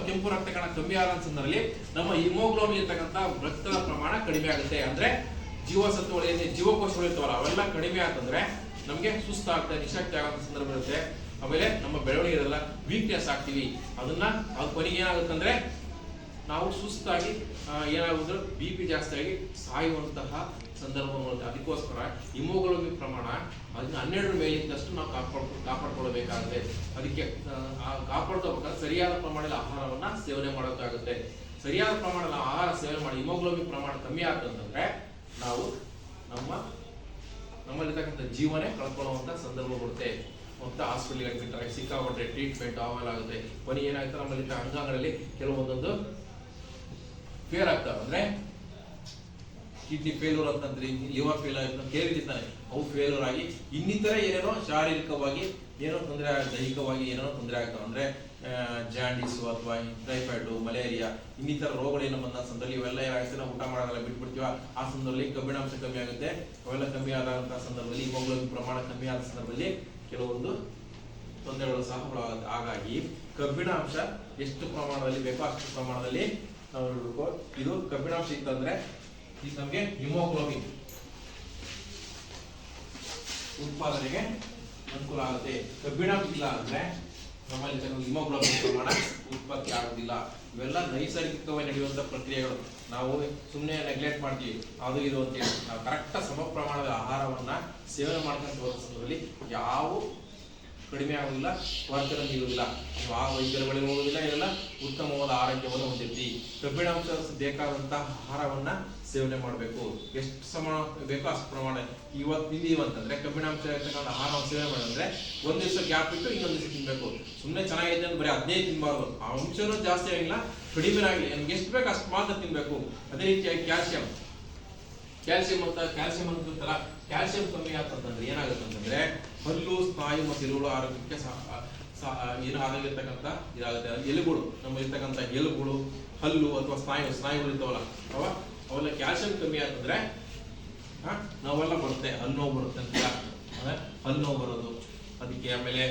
ಕೆಂಪು ರಕ್ತ ಕಣ ಕಮ್ಮಿ ಆದ ಸಂದರ್ಭದಲ್ಲಿ ನಮ್ಮ ಹಿಮೋಗ್ಲೋಬಿನ್ ಇರ್ತಕ್ಕಂಥ ರಕ್ತದ ಪ್ರಮಾಣ ಕಡಿಮೆ ಆಗುತ್ತೆ. ಅಂದ್ರೆ ಜೀವಸತ್ವಗಳು ಏನೇ ಜೀವಕೋಶಗಳು ಇರ್ತಾವಲ್ಲ ಅವೆಲ್ಲ ಕಡಿಮೆ ಆಗ್ತಂದ್ರೆ ನಮ್ಗೆ ಸುಸ್ತಾಗುತ್ತೆ, ನಿಶಕ್ತಿ ಆಗೋ ಸಂದರ್ಭ ಇರುತ್ತೆ. ಆಮೇಲೆ ನಮ್ಮ ಬೆಳವಣಿಗೆ ಇರಲ್ಲ, ವೀಕ್ನೆಸ್ ಆಗ್ತೀವಿ. ಅದು ಕೊನೆಗೆ ಏನಾಗುತ್ತಂದ್ರೆ ನಾವು ಸುಸ್ತಾಗಿ ಏನಾಗುತ್ತಂದ್ರೆ BP ಜಾಸ್ತಿ ಆಗಿ ಸಾಯುವಂತಹ ಸಂದರ್ಭ ನೋಡುತ್ತೆ. ಅದಕ್ಕೋಸ್ಕರ ಹಿಮೋಗ್ಲೋಬಿನ್ ಪ್ರಮಾಣ ಅದನ್ನ 12 ಮೇಲಿದ್ದಷ್ಟು ನಾವು ಕಾಪಾಡ್ಕೊಳ್ಬೇಕಾಗುತ್ತೆ. ಅದಕ್ಕೆ ಕಾಪಾಡ್ಕೋಬೇಕಾದ್ರೆ ಸರಿಯಾದ ಪ್ರಮಾಣದ ಆಹಾರವನ್ನ ಸೇವನೆ ಮಾಡೋಕ್ಕಾಗುತ್ತೆ. ಸರಿಯಾದ ಪ್ರಮಾಣದ ಆಹಾರ ಸೇವನೆ ಮಾಡಿ ಹಿಮೋಗ್ಲೋಬಿನ್ ಪ್ರಮಾಣ ಕಮ್ಮಿ ಆಗ್ತಂದ್ರೆ ನಾವು ನಮ್ಮ ನಮ್ಮಲ್ಲಿರ್ತಕ್ಕಂಥ ಜೀವನೇ ಕಳ್ಕೊಳ್ಳುವಂತ ಸಂದರ್ಭ ಬರುತ್ತೆ. ಮತ್ತೆ ಹಾಸ್ಪಿಟಲ್ಗೆ ಅಡ್ಮಿಟ್ ಆಗಿ ಸಿಕ್ಕಾಪಟ್ಟೆ ಟ್ರೀಟ್ಮೆಂಟ್ ಅವೆಲ್ಲ ಆಗುತ್ತೆ. ಕೊನೆ ಏನಾಗುತ್ತೆ, ನಮ್ಮಲ್ಲಿ ಅಂಗಾಂಗಗಳಲ್ಲಿ ಕೆಲವೊಂದೊಂದು ಫೇಲ್ ಆಗ್ತವೆ. ಅಂದ್ರೆ ಕಿಡ್ನಿ ಫೇಲ್ಯೂರ್ ಅಂತಂದ್ರೆ, ಲಿವರ್ ಫೇಲ್ಯೂರ್ ಅಂತ ಕೇಳಿರ್ತಾನೆ, ಅವು ಫೇಲ್ಯೂರ್ ಆಗಿ ಇನ್ನಿತರ ಏನೇನೋ ಶಾರೀರಿಕವಾಗಿ ಏನೋ ತೊಂದರೆ, ದೈಹಿಕವಾಗಿ ಏನೇನೋ ತೊಂದರೆ ಆಗ್ತವೆ. ಅಂದ್ರೆ ಜಾಂಡೀಸು ಅಥವಾ ಟೈಫಾಯ್ಡು, ಮಲೇರಿಯಾ ಇನ್ನಿತರ ರೋಗಗಳೇನು ಬಂದ ಸಂದರ್ಭದಲ್ಲಿ ಇವೆಲ್ಲ ಏನಾಗುತ್ತೆ, ನಾವು ಊಟ ಮಾಡೋದೆಲ್ಲ ಬಿಟ್ಬಿಡ್ತೀವ. ಆ ಸಂದರ್ಭದಲ್ಲಿ ಕಬ್ಬಿಣಾಂಶ ಕಮ್ಮಿ ಆಗುತ್ತೆ. ಅವೆಲ್ಲ ಕಮ್ಮಿ ಆದಂತಹ ಸಂದರ್ಭದಲ್ಲಿ ಹಿಮೋಗ್ಲೋಬಿನ್ ಪ್ರಮಾಣ ಕಮ್ಮಿ ಆದ ಸಂದರ್ಭದಲ್ಲಿ ಕೆಲವೊಂದು ತೊಂದರೆಗಳು ಸಹ ಒಳಗಾಗುತ್ತೆ. ಹಾಗಾಗಿ ಕಬ್ಬಿಣಾಂಶ ಎಷ್ಟು ಪ್ರಮಾಣದಲ್ಲಿ ಬೇಕೋ ಅಷ್ಟು ಪ್ರಮಾಣದಲ್ಲಿ ನಾವು ನೋಡಬೇಕು. ಇದು ಕಬ್ಬಿಣಾಂಶ ಇತ್ತಂದ್ರೆ ಇದು ನಮಗೆ ಹಿಮೋಗ್ಲೋಬಿನ್ ಉತ್ಪಾದನೆಗೆ ಅನುಕೂಲ ಆಗುತ್ತೆ. ಕಬ್ಬಿಣಾಂಶ ಇಲ್ಲ ಅಂದ್ರೆ ನಮ್ಮಲ್ಲಿ ಹಿಮೋಗ್ಲೋಬಿನ್ ಪ್ರಮಾಣ ಉತ್ಪತ್ತಿ ಆಗುದಿಲ್ಲ. ಇವೆಲ್ಲ ನೈಸರ್ಗಿಕವಾಗಿ ನಡೆಯುವಂತ ಪ್ರಕ್ರಿಯೆಗಳು. ನಾವು ಸುಮ್ಮನೆ ನೆಗ್ಲೆಕ್ಟ್ ಮಾಡ್ತೀವಿ ಅದು ಇದು ಅಂತೇಳಿ. ನಾವು ಕರೆಕ್ಟ್ ಸಮ ಪ್ರಮಾಣದ ಆಹಾರವನ್ನ ಸೇವನೆ ಮಾಡ್ಕೊಂತ ಹೋದ ಸಂದರ್ಭದಲ್ಲಿ ಯಾವ ಕಡಿಮೆ ಆಗುದಿಲ್ಲ, ವರ್ಚನ ನೀಡುವುದಿಲ್ಲ, ಆ ವೈದ್ಯರ ಬಳಿ ಹೋಗುದಿಲ್ಲ. ಇದೆಲ್ಲ ಉತ್ತಮವಾದ ಆರೋಗ್ಯವನ್ನು ಹೊಂದಿರ್ತೀವಿ. ಕಬ್ಬಿಣಾಂಶ ಬೇಕಾದಂತಹ ಆಹಾರವನ್ನ ಸೇವನೆ ಮಾಡಬೇಕು. ಎಷ್ಟು ಸಮ ಬೇಕೋ ಅಷ್ಟು ಪ್ರಮಾಣ. ಇವತ್ತಂದ್ರೆ ಕಬ್ಬಿಣಾಂಶ ಇರ್ತಕ್ಕಂಥ ಆಹಾರವನ್ನು ಸೇವನೆ ಮಾಡಿದ್ರೆ ಒಂದ್ ದಿವಸ ಗ್ಯಾಪ್ ಇಟ್ಟು ಇನ್ನೊಂದ್ ದಿವಸ ತಿನ್ಬೇಕು. ಸುಮ್ಮನೆ ಚೆನ್ನಾಗಿದೆ ಅಂತ ಬರೀ 15 ತಿನ್ಬಾರ್ದು. ಆ ಅಂಶನೂ ಜಾಸ್ತಿ ಆಗಿಲ್ಲ, ಕಡಿಮೆ ಆಗಿಲ್ಲ, ನಮ್ಗೆ ಎಷ್ಟು ಬೇಕು ಅಷ್ಟು ಮಾತ್ರ ತಿನ್ಬೇಕು. ಅದೇ ರೀತಿಯಾಗಿ ಕ್ಯಾಲ್ಸಿಯಂ ಅಂತಂತಲ್ಲ, ಕ್ಯಾಲ್ಸಿಯಂ ಕಮ್ಮಿ ಆಗ್ತಂತಂದ್ರೆ ಏನಾಗುತ್ತೆ ಅಂತಂದ್ರೆ ಹಲ್ಲು, ಸ್ನಾಯು ಮತ್ತು ಎಲುಬುಗಳ ಆರೋಗ್ಯಕ್ಕೆ ಏನು ಆಗಿರ್ತಕ್ಕಂಥ ಇದಾಗುತ್ತೆ. ಎಲುಬುಗಳು, ನಮ್ಮಲ್ಲಿರ್ತಕ್ಕಂಥ ಎಲುಬುಗಳು, ಹಲ್ಲು ಅಥವಾ ಸ್ನಾಯುಗಳು ಇರ್ತಾವಲ್ಲ, ಅವೆಲ್ಲ ಕ್ಯಾಲ್ಸಿಯಂ ಕಮ್ಮಿ ಆಗ್ತಂದ್ರೆ ನಾವೆಲ್ಲ ಬರುತ್ತೆ, ಹಲ್ಲು ನೋವು ಬರುತ್ತೆ ಅಂತ. ಹಲ್ಲು ನೋವು ಬರೋದು ಅದಕ್ಕೆ. ಆಮೇಲೆ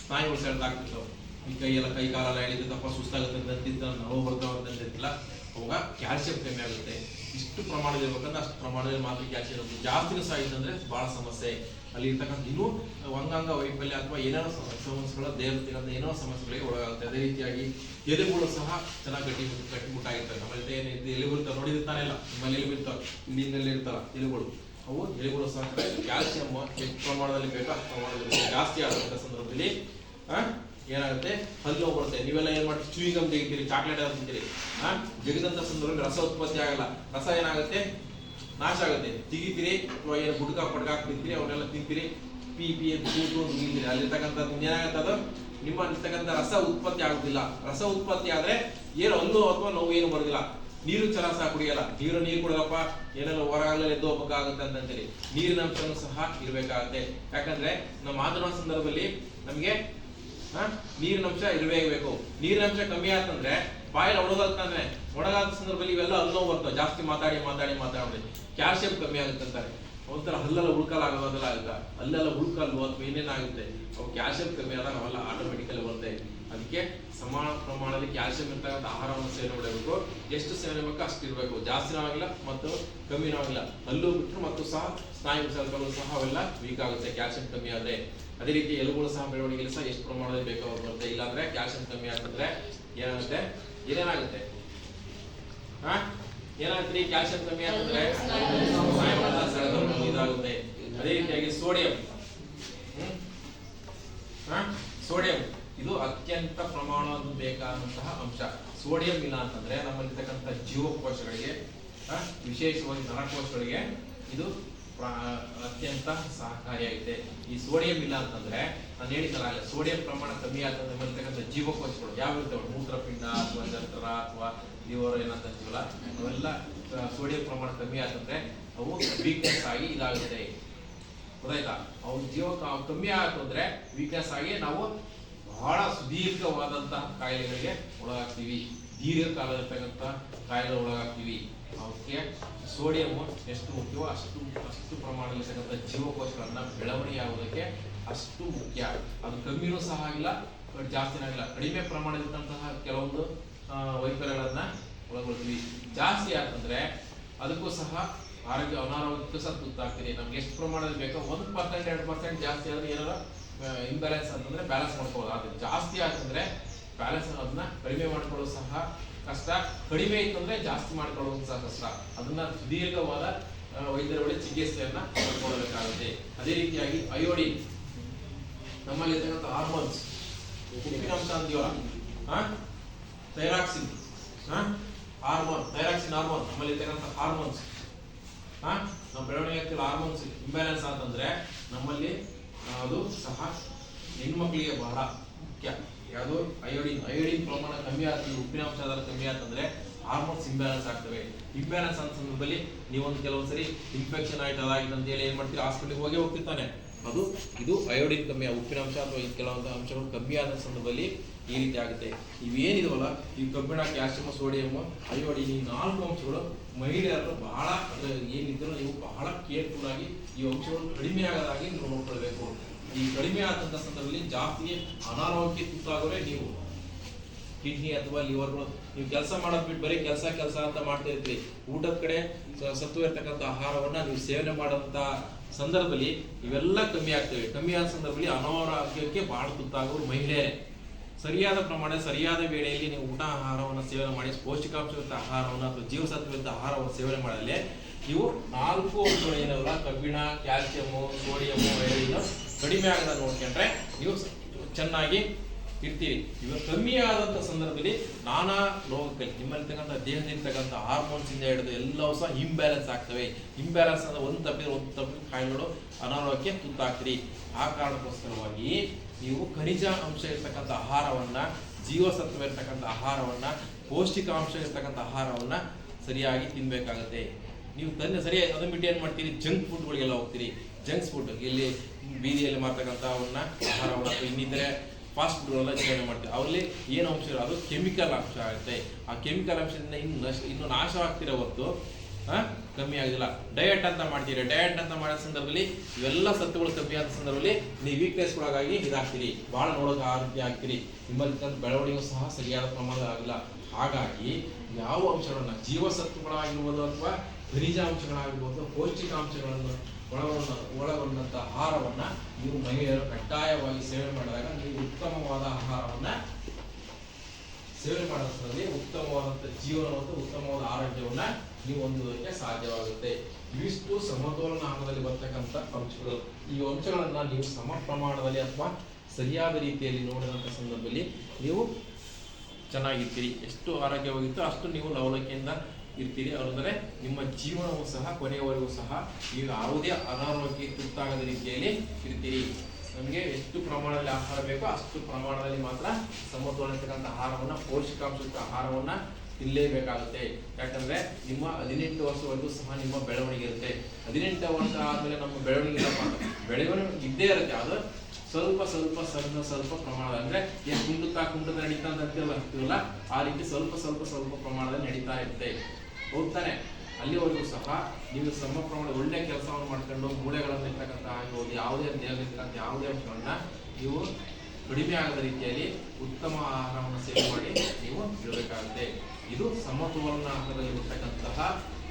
ಸ್ನಾಯುಗಳು ಸೆಳೆದಾಗ್ತಿರ್ತಾವೆ, ಈ ಕೈ ಕಾಲೆಲ್ಲ ಎಳಿತಪ್ಪ, ಸುಸ್ತಾಗುತ್ತೆ ಅಂತಿದ್ದ, ನೋವು ಬರ್ತಾವ ಅಂತಿಲ್ಲ, ಅವಾಗ ಕ್ಯಾಲ್ಸಿಯಂ ಕಮ್ಮಿ ಆಗುತ್ತೆ. ಇಷ್ಟು ಪ್ರಮಾಣದಲ್ಲಿ ಇರ್ಬೇಕಂದ್ರೆ ಅಷ್ಟು ಪ್ರಮಾಣದಲ್ಲಿ ಮಾತ್ರ ಕ್ಯಾಲ್ಸಿಯಂ ಇರುತ್ತೆ. ಜಾಸ್ತಿನೂ ಸಹ ಇತ್ತಂದ್ರೆ ಬಹಳ ಸಮಸ್ಯೆ. ಅಲ್ಲಿ ಇರ್ತಕ್ಕಂಥ ಇನ್ನೂ ಅಂಗಾಂಗ ವೈಫಲ್ಯ ಅಥವಾ ಏನೇನೋ ಸಮಸ್ಯೆಗಳು, ದೇಹದ ಏನೋ ಸಮಸ್ಯೆಗಳಿಗೆ ಒಳಗಾಗುತ್ತೆ. ಅದೇ ರೀತಿಯಾಗಿ ಎಲುಬುಗಳು ಸಹ ಚೆನ್ನಾಗಿ ಗಟ್ಟಿಮುಟ್ಟಾಗಿರ್ತವೆ. ನಮ್ಮಲ್ಲಿ ಎಲುಬು ನೋಡಿರ್ತಾನೆ ಇಲ್ಲ, ನಿಮ್ಮಲ್ಲಿ ಎಲುಬು ಇರ್ತಾವೆ, ಇಲ್ಲಿಂದಲ್ಲಿ ಇರ್ತಾವ ಎಲುಬುಗಳು, ಅವು ಎಲುಬುಗಳು ಸಹ ಕ್ಯಾಲ್ಸಿಯಂ ಎಷ್ಟು ಪ್ರಮಾಣದಲ್ಲಿ ಬೇಕೋ ಅಷ್ಟು ಪ್ರಮಾಣದಲ್ಲಿ ಜಾಸ್ತಿ ಆದಂತ ಸಂದರ್ಭದಲ್ಲಿ ಏನಾಗುತ್ತೆ, ಹಲ್ಲು ನೋವು ಬರುತ್ತೆ. ನೀವೆಲ್ಲ ಏನ್ ಮಾಡ್ತೀವಿ, ಚೂಯಿಂಗಮ್ ತೆಗಿತೀರಿ, ಚಾಕ್ಲೇಟ್ ಎಲ್ಲ ತಿಂತೀರಿ. ಜಗದಂತ ಸಂದರ್ಭದಲ್ಲಿ ರಸ ಉತ್ಪತ್ತಿ ಆಗಲ್ಲ. ರಸ ಏನಾಗುತ್ತೆ, ನಾಶ ಆಗುತ್ತೆ. ತೆಗಿತೀರಿ ಅಥವಾ ಏನು ಗುಡ್ಕ ಪಡ್ಕಾಕ್ ತಿಂತೀರಿ, ಅವನ್ನೆಲ್ಲ ತಿಂತೀರಿ, ಪಿ ಕೂತು ಮುಗಿತೀರಿ. ಅಲ್ಲಿರ್ತಕ್ಕಂಥದ್ದು ಏನಾಗುತ್ತೆ, ಅದು ನಿಮ್ಮಲ್ಲಿರ್ತಕ್ಕಂಥ ರಸ ಉತ್ಪತ್ತಿ ಆಗುದಿಲ್ಲ. ರಸ ಉತ್ಪತ್ತಿ ಆದ್ರೆ ಏನು ಹಲ್ಲು ಅಥವಾ ನೋವು ಏನು ಬರೋದಿಲ್ಲ. ನೀರು ಚಲ ಸಹ ಕುಡಿಯಲ್ಲ. ನೀರು ಕುಡಿದಪ್ಪ ಏನೆಲ್ಲ ಹೊರಗಾಗಲೇ ಎದ್ದು ಹೋಗ್ಬೇಕಾಗುತ್ತೆ ಅಂತಂತೀರಿ. ನೀರಿನ ಅಂಶನೂ ಸಹ ಇರ್ಬೇಕಾಗತ್ತೆ. ಯಾಕಂದ್ರೆ ನಾವು ಮಾತನಾಡೋ ಸಂದರ್ಭದಲ್ಲಿ ನಮ್ಗೆ ನೀರಿನ ಅಂಶ ಇರಬೇಕು. ನೀರಿನ ಅಂಶ ಕಮ್ಮಿ ಆತಂದ್ರೆ ಬಾಯಲ್ಲಿ ಒಣಗಾದ ಸಂದರ್ಭದಲ್ಲಿ ಇವೆಲ್ಲ ಹಲ್ಲು ಬರ್ತವೆ. ಜಾಸ್ತಿ ಮಾತಾಡಿ ಕ್ಯಾಲ್ಸಿಯಂ ಕಮ್ಮಿ ಆಗುತ್ತೆ ಅಂತಾರೆ. ಒಂಥರ ಹಲ್ಲೆಲ್ಲ ಉಳ್ಕಲಾಗೋದೆಲ್ಲ ಆಗುತ್ತೆ. ಅಲ್ಲೆಲ್ಲ ಉಳ್ಕಲ್ಲು ಅಥವಾ ಏನೇನಾಗುತ್ತೆ, ಅವು ಕ್ಯಾಲ್ಸಿಯಂ ಕಮ್ಮಿ ಆದಾಗ ಅವೆಲ್ಲ ಆಟೋಮೆಟಿಕಲಿ ಬರುತ್ತೆ. ಅದಕ್ಕೆ ಸಮಾನ ಪ್ರಮಾಣದಲ್ಲಿ ಕ್ಯಾಲ್ಸಿಯಂ ಇರ್ತಕ್ಕಂಥ ಆಹಾರವನ್ನು ಸೇವನೆ ಮಾಡಬೇಕು. ಎಷ್ಟು ಸೇವನೆ ಬೇಕೋ ಅಷ್ಟು ಇರಬೇಕು. ಜಾಸ್ತಿನೂ ಆಗಿಲ್ಲ ಮತ್ತು ಕಮ್ಮಿನೂ ಆಗಿಲ್ಲ. ಹಲ್ಲು ಬಿಟ್ಟರು ಮತ್ತು ಸಹ ಸ್ನಾಯು ಸೆಲ್ಗಳು ಸಹ ಅವೆಲ್ಲ ವೀಕ್ ಆಗುತ್ತೆ ಕ್ಯಾಲ್ಸಿಯಂ ಕಮ್ಮಿ ಆದ್ರೆ. ಅದೇ ರೀತಿ ಎಲುಬುಗಳು ಸಹ ಬೆಳವಣಿಗೆ ಸಹ ಎಷ್ಟು ಪ್ರಮಾಣದಲ್ಲಿ ಬೇಕೋ ಬರುತ್ತೆ. ಇಲ್ಲಾಂದ್ರೆ ಕ್ಯಾಲ್ಸಿಯಂ ಕಮ್ಮಿ ಆಗ್ತಂದ್ರೆ ಏನಾಗುತ್ತೆ, ಏನೇನಾಗುತ್ತೆ, ಏನಾಗುತ್ತೆ, ಕ್ಯಾಲ್ಸಿಯಂ ಕಮ್ಮಿ ಆಗ್ತಂದ್ರೆ ಇದಾಗುತ್ತೆ. ಅದೇ ರೀತಿಯಾಗಿ ಸೋಡಿಯಂ ಇದು ಅತ್ಯಂತ ಪ್ರಮಾಣ ಬೇಕಾದಂತಹ ಅಂಶ. ಸೋಡಿಯಂ ಇಲ್ಲ ಅಂತಂದ್ರೆ ನಮ್ಮಲ್ಲಿರ್ತಕ್ಕಂಥ ಜೀವಕೋಶಗಳಿಗೆ, ವಿಶೇಷವಾಗಿ ನರಕೋಶಗಳಿಗೆ ಇದು ಅತ್ಯಂತ ಸಹಕಾರಿಯಾಗಿದೆ. ಈ ಸೋಡಿಯಂ ಇಲ್ಲ ಅಂತಂದ್ರೆ ನಾನು ಹೇಳಿದ್ದಲ್ಲ, ಸೋಡಿಯಂ ಪ್ರಮಾಣ ಕಮ್ಮಿ ಆಗ್ತದೆ. ನಮ್ಮಲ್ಲಿರ್ತಕ್ಕಂಥ ಜೀವಕೋಶಗಳು ಯಾವ ಇರ್ತವೆ, ಮೂತ್ರಪಿಂಡ ಅಥವಾ ಜಠರ ಅಥವಾ ಲಿವರ್ ಏನಂತೀವಲ್ಲ, ಅವೆಲ್ಲ ಸೋಡಿಯಂ ಪ್ರಮಾಣ ಕಮ್ಮಿ ಆಗ್ತಂದ್ರೆ ಅವು ವೀಕ್ನೆಸ್ ಆಗಿ ಇದಾಗುತ್ತೆ. ಗೊತ್ತಾಯ್ತಾ? ಅವು ಕಮ್ಮಿ ಆಯ್ತು ಅಂದ್ರೆ ವೀಕ್ನೆಸ್ ಆಗಿ ನಾವು ಬಹಳ ಸುದೀರ್ಘವಾದಂತಹ ಕಾಯಿಲೆಗಳಿಗೆ ಒಳಗಾಗ್ತೀವಿ. ದೀರ್ಘಕಾಲ ಇರ್ತಕ್ಕಂಥ ಕಾಯಿಲೆ ಒಳಗಾಗ್ತೀವಿ. ಅವಕ್ಕೆ ಸೋಡಿಯಂ ಎಷ್ಟು ಮುಖ್ಯವೋ ಅಷ್ಟು ಪ್ರಮಾಣದಲ್ಲಿರ್ತಕ್ಕಂಥ ಜೀವಕೋಶಗಳನ್ನ ಬೆಳವಣಿಗೆ ಆಗೋದಕ್ಕೆ ಅಷ್ಟು ಮುಖ್ಯ. ಅದು ಕಮ್ಮಿನೂ ಸಹ ಆಗಿಲ್ಲ, ಜಾಸ್ತಿನೂ ಆಗಿಲ್ಲ. ಕಡಿಮೆ ಪ್ರಮಾಣದಂತಹ ಕೆಲವೊಂದು ವೈಫಲ್ಯಗಳನ್ನ ಒಳಗೊಳ್ತೀವಿ. ಜಾಸ್ತಿ ಆತಂದ್ರೆ ಅದಕ್ಕೂ ಸಹ ಅನಾರೋಗ್ಯಕ್ಕೂ ಸಹ ತುತ್ತಾಗ್ತೀರಿ. ನಮ್ಗೆ ಎಷ್ಟು ಪ್ರಮಾಣದಲ್ಲಿ ಬೇಕೋ 1% 2% ಜಾಸ್ತಿ ಆದ್ರೆ ಏನಾರ ಇಂಬ್ಯಾಲೆನ್ಸ್ ಅಂತಂದ್ರೆ ಬ್ಯಾಲೆನ್ಸ್ ಮಾಡ್ಕೋಬಹುದು. ಅದು ಜಾಸ್ತಿ ಆತಂದ್ರೆ ಬ್ಯಾಲೆನ್ಸ್ ಅದನ್ನ ಕಡಿಮೆ ಮಾಡ್ಕೊಳ್ಳೋದು ಸಹ ಕಷ್ಟ. ಕಡಿಮೆ ಇತ್ತಂದ್ರೆ ಜಾಸ್ತಿ ಮಾಡ್ಕೊಳ್ಳೋದು ಸಹ ಕಷ್ಟ. ಅದನ್ನ ಸುದೀರ್ಘವಾದ ವೈದ್ಯರ ಬಳಿ ಚಿಕಿತ್ಸೆಯನ್ನ ಪಡ್ಕೊಳ್ಬೇಕಾಗುತ್ತೆ. ಅದೇ ರೀತಿಯಾಗಿ ಅಯೋಡಿನ್, ನಮ್ಮಲ್ಲಿ ಇರ್ತಕ್ಕಂಥ ಹಾರ್ಮೋನ್ಸ್, ಉಪ್ಪಿನಂಶ ಅಂತೀವಲ್ಲ, ಥೈರಾಕ್ಸಿನ್ ಹಾರ್ಮೋನ್, ನಮ್ಮಲ್ಲಿ ಇರ್ತಕ್ಕಂಥ ಹಾರ್ಮೋನ್ಸ್, ನಮ್ಮ ಬೆಳವಣಿಗೆ ಆಗ್ತಿಲ್ಲ ಹಾರ್ಮೋನ್ಸ್ ಇಂಬ್ಯಾಲೆನ್ಸ್ ಅಂತಂದ್ರೆ ನಮ್ಮಲ್ಲಿ ಅದು ಸಹ ಹೆಣ್ಮಕ್ಳಿಗೆ ಬಹಳ ಮುಖ್ಯ. ಯಾವುದು ಅಯೋಡಿನ್ ಪ್ರಮಾಣ ಕಮ್ಮಿ ಆಗ್ತದೆ, ಉಪ್ಪಿನಾಂಶ ಕಮ್ಮಿ ಆಗ್ತಂದ್ರೆ ಹಾರ್ಮೋನ್ಸ್ ಇಂಬ್ಯಾಲೆನ್ಸ್ ಆಗ್ತವೆ. ಇಂಬ್ಯಾಲೆನ್ಸ್ ಅಂತ ಸಂದರ್ಭದಲ್ಲಿ ನೀವೊಂದು ಕೆಲವೊಂದ್ಸರಿ ಇನ್ಫೆಕ್ಷನ್ ಆಯ್ತು ಅದಾಗಿದೆ ಅಂತ ಹೇಳಿ ಏನ್ ಮಾಡ್ತೀರಿ, ಹಾಸ್ಪಿಟಲ್ಗೆ ಹೋಗ್ತಿರ್ತಾನೆ. ಇದು ಅಯೋಡಿನ್ ಕಮ್ಮಿ, ಉಪ್ಪಿನಾಂಶ ಅಥವಾ ಕೆಲವೊಂದು ಅಂಶಗಳು ಕಮ್ಮಿ ಆದ ಸಂದರ್ಭದಲ್ಲಿ ಈ ರೀತಿ ಆಗುತ್ತೆ. ಇವೇನಿದವಲ್ಲ ಈ ಕಬ್ಬಿಣ, ಕ್ಯಾಲ್ಸಿಯಂ, ಸೋಡಿಯಂ, ಅಯೋಡಿನ್ ಈ 4 ಅಂಶಗಳು ಮಹಿಳೆಯರು ಬಹಳ ಏನಿದ್ರು ನೀವು ಬಹಳ ಕೇರ್ಫುಲ್ ಆಗಿ ಈ ಅಂಶಗಳು ಕಡಿಮೆ ಆಗದಾಗಿ ನೀವು ನೋಡ್ಕೊಳ್ಬೇಕು. ಈ ಕಡಿಮೆ ಆದಂತ ಸಂದರ್ಭದಲ್ಲಿ ಜಾಸ್ತಿ ಅನಾರೋಗ್ಯ ತುತ್ತಾಗೋರೆ ನೀವು. ಕಿಡ್ನಿ ಅಥವಾ ಲಿವರ್ಗಳು ನೀವು ಕೆಲಸ ಮಾಡೋದ್ ಬಿಟ್ಟು ಬರೀ ಕೆಲಸ ಅಂತ ಮಾಡ್ತಾ ಇರ್ತೀರಿ. ಊಟದ ಕಡೆ ಸತ್ವ ಇರ್ತಕ್ಕಂಥ ಆಹಾರವನ್ನ ನೀವು ಸೇವನೆ ಮಾಡೋಂಥ ಸಂದರ್ಭದಲ್ಲಿ ಇವೆಲ್ಲ ಕಮ್ಮಿ ಆಗ್ತವೆ. ಕಮ್ಮಿ ಆದ ಸಂದರ್ಭದಲ್ಲಿ ಅನಾರೋಗ್ಯಕ್ಕೆ ಬಹಳ ತುತ್ತಾಗೋರು ಮಹಿಳೆಯರೇ. ಸರಿಯಾದ ಪ್ರಮಾಣ ಸರಿಯಾದ ವೇಳೆಯಲ್ಲಿ ನೀವು ಊಟ ಆಹಾರವನ್ನು ಸೇವನೆ ಮಾಡಿ, ಪೌಷ್ಟಿಕಾಂಶಯುಕ್ತ ಆಹಾರವನ್ನು ಅಥವಾ ಜೀವಸತ್ವಯುಕ್ತ ಆಹಾರವನ್ನು ಸೇವನೆ ಮಾಡಲಿ ನೀವು 4 ಅಂಶಗಳು ಏನಲ್ಲ ಕಬ್ಬಿಣ, ಕ್ಯಾಲ್ಸಿಯಂ, ಸೋಡಿಯಂ, ಅಯೋಡಿನ್ ಕಡಿಮೆ ಆಗದ ನೋಡ್ಕೊಂಡ್ರೆ ನೀವು ಚೆನ್ನಾಗಿ ಇರ್ತೀರಿ. ಇವಾಗ ಕಮ್ಮಿ ಆದಂತ ಸಂದರ್ಭದಲ್ಲಿ ನಾನಾ ರೋಗಗಳು ನಿಮ್ಮಲ್ಲಿರ್ತಕ್ಕಂಥ ದೇಹದಲ್ಲಿರ್ತಕ್ಕಂಥ ಹಾರ್ಮೋನ್ಸ್ ಇಂದ ಹಿಡಿದು ಎಲ್ಲವೂ ಸಹ ಇಂಬ್ಯಾಲೆನ್ಸ್ ಆಗ್ತವೆ. ಇಂಬ್ಯಾಲೆನ್ಸ್ ಅಂದ್ರೆ ಒಂದು ತಪ್ಪಿದ್ರೆ ಕಾಯಿಲೆಗಳು ಅನಾರೋಗ್ಯಕ್ಕೆ ತುತ್ತಾಗ್ತೀರಿ. ಆ ಕಾರಣಕ್ಕೋಸ್ಕರವಾಗಿ ನೀವು ಖನಿಜ ಅಂಶ ಇರ್ತಕ್ಕಂಥ ಆಹಾರವನ್ನ, ಜೀವಸತ್ವ ಇರ್ತಕ್ಕಂಥ ಆಹಾರವನ್ನ, ಪೌಷ್ಟಿಕಾಂಶ ಇರ್ತಕ್ಕಂಥ ಆಹಾರವನ್ನ ಸರಿಯಾಗಿ ತಿನ್ಬೇಕಾಗತ್ತೆ. ನೀವು ಸರಿಯಾಗಿ ಅದನ್ನ ಬಿಟ್ಟು ಏನ್ ಮಾಡ್ತೀರಿ, ಜಂಕ್ ಫುಡ್ಗಳಿಗೆಲ್ಲ ಹೋಗ್ತೀರಿ. ಜಂಕ್ಸ್ ಫುಡ್ ಇಲ್ಲಿ ಬೀದಿಯಲ್ಲಿ ಮಾರ್ತಕ್ಕಂಥವನ್ನ ಆಹಾರವನ್ನ ಅಥವಾ ಇನ್ನಿತರೆ ಫಾಸ್ಟ್ ಫುಡ್ ಎಲ್ಲ ಸೇವನೆ ಮಾಡ್ತೀವಿ. ಅವರಲ್ಲಿ ಏನು ಅಂಶ ಇರೋ ಅದು ಕೆಮಿಕಲ್ ಅಂಶ ಆಗುತ್ತೆ. ಆ ಕೆಮಿಕಲ್ ಅಂಶದಿಂದ ಇನ್ನು ನಾಶವಾಗ್ತಿರೋ ಹೊತ್ತು ಕಮ್ಮಿ ಆಗೋದಿಲ್ಲ. ಡಯಟ್ ಅಂತ ಮಾಡ್ತೀರಿ. ಡಯಟ್ ಅಂತ ಮಾಡೋ ಸಂದರ್ಭದಲ್ಲಿ ಇವೆಲ್ಲ ಸತ್ತುಗಳು ಕಮ್ಮಿ ಆದ ಸಂದರ್ಭದಲ್ಲಿ ನೀವು ವೀಕ್ನೆಸ್ಗಳಾಗಿ ಇದಾಗ್ತೀರಿ, ಬಹಳ ನೋಡೋಕೆ ಆರೋಗ್ಯ ಆಗ್ತೀರಿ. ನಿಮ್ಮಲ್ಲಿ ಬೆಳವಣಿಗೆ ಸಹ ಸರಿಯಾದ ಪ್ರಮಾಣದ ಆಗಿಲ್ಲ. ಹಾಗಾಗಿ ಯಾವ ಅಂಶಗಳನ್ನ ಜೀವಸತ್ವಗಳಾಗಿರ್ಬೋದು ಅಥವಾ ಖನಿಜ ಅಂಶಗಳಾಗಿರ್ಬೋದು, ಪೌಷ್ಟಿಕಾಂಶಗಳನ್ನು ಒಳಗೊಂಡಂತ ಆಹಾರವನ್ನ ನೀವು ಮಹಿಳೆಯರು ಕಡ್ಡಾಯವಾಗಿ ಸೇವನೆ ಮಾಡಿದಾಗ ನೀವು ಉತ್ತಮವಾದ ಆಹಾರವನ್ನ ಸೇವನೆ ಮಾಡೋದ್ರಲ್ಲಿ ಉತ್ತಮವಾದಂತ ಜೀವನ ಮತ್ತು ಉತ್ತಮವಾದ ಆರೋಗ್ಯವನ್ನ ನೀವು ಹೊಂದುವುದಕ್ಕೆ ಸಾಧ್ಯವಾಗುತ್ತೆ. ಇವಿಷ್ಟು ಸಮತೋಲನ ಆಹಾರದಲ್ಲಿ ಬರ್ತಕ್ಕಂಥ ಅಂಶಗಳು. ಈ ಅಂಶಗಳನ್ನ ನೀವು ಸಮ ಪ್ರಮಾಣದಲ್ಲಿ ಅಥವಾ ಸರಿಯಾದ ರೀತಿಯಲ್ಲಿ ನೋಡಿದಂತ ಸಂದರ್ಭದಲ್ಲಿ ನೀವು ಚೆನ್ನಾಗಿರ್ತೀರಿ. ಎಷ್ಟು ಆರೋಗ್ಯವಾಗಿತ್ತೋ ಅಷ್ಟು ನೀವು ಲವಲವಿಕೆಯಿಂದ ಇರ್ತೀರಿ. ಅಂದರೆ ನಿಮ್ಮ ಜೀವನವೂ ಸಹ ಕೊನೆಯವರೆಗೂ ಸಹ ನೀವು ಯಾವುದೇ ಅನಾರೋಗ್ಯಕ್ಕೆ ತುತ್ತಾಗದ ರೀತಿಯಲ್ಲಿ ಇರ್ತೀರಿ. ನಮಗೆ ಎಷ್ಟು ಪ್ರಮಾಣದಲ್ಲಿ ಆಹಾರ ಬೇಕೋ ಅಷ್ಟು ಪ್ರಮಾಣದಲ್ಲಿ ಮಾತ್ರ ಸಮತೋಲನಕ್ಕಂಥ ಆಹಾರವನ್ನ, ಪೌಷ್ಟಿಕಾಂಶಯುಕ್ತ ಆಹಾರವನ್ನ ತಿನ್ನಲೇಬೇಕಾಗುತ್ತೆ. ಯಾಕಂದ್ರೆ ನಿಮ್ಮ 18 ವರ್ಷವರೆಗೂ ಸಹ ನಿಮ್ಮ ಬೆಳವಣಿಗೆ ಇರುತ್ತೆ. 18 ವರ್ಷ ಆದ್ಮೇಲೆ ನಮ್ಮ ಬೆಳವಣಿಗೆ ಇದ್ದೇ ಇರುತ್ತೆ. ಅದು ಸ್ವಲ್ಪ ಪ್ರಮಾಣ, ಅಂದ್ರೆ ಏನ್ ಕುಂಟುತ್ತಾ ನಡೀತಾ ಅಂತ ಅಂತೀವಲ್ಲ ಆ ರೀತಿ ಸ್ವಲ್ಪ ಪ್ರಮಾಣದಲ್ಲಿ ನಡೀತಾ ಇರುತ್ತೆ. ಹೋಗ್ತಾನೆ ಅಲ್ಲಿವರೆಗೂ ಸಹ ನೀವು ಸಮ ಪ್ರಮಾಣ ಒಳ್ಳೆ ಕೆಲಸವನ್ನು ಮಾಡ್ಕೊಂಡು ಮೂಳೆಗಳನ್ನು ಇರ್ತಕ್ಕಂಥ ಆಗಿರ್ಬೋದು, ಯಾವುದೇ ದೇಹದಲ್ಲಿರ್ತಕ್ಕಂಥ ಯಾವುದೇ ಅಂಶಗಳನ್ನ ನೀವು ಕಡಿಮೆ ಆಗದ ರೀತಿಯಲ್ಲಿ ಉತ್ತಮ ಆಹಾರವನ್ನು ಸೇವನೆ ಮಾಡಿ ನೀವು ಇರಬೇಕಾಗುತ್ತೆ. ಇದು ಸಮತೋಲನ ಆಹಾರದಲ್ಲಿ ಇರ್ತಕ್ಕಂತಹ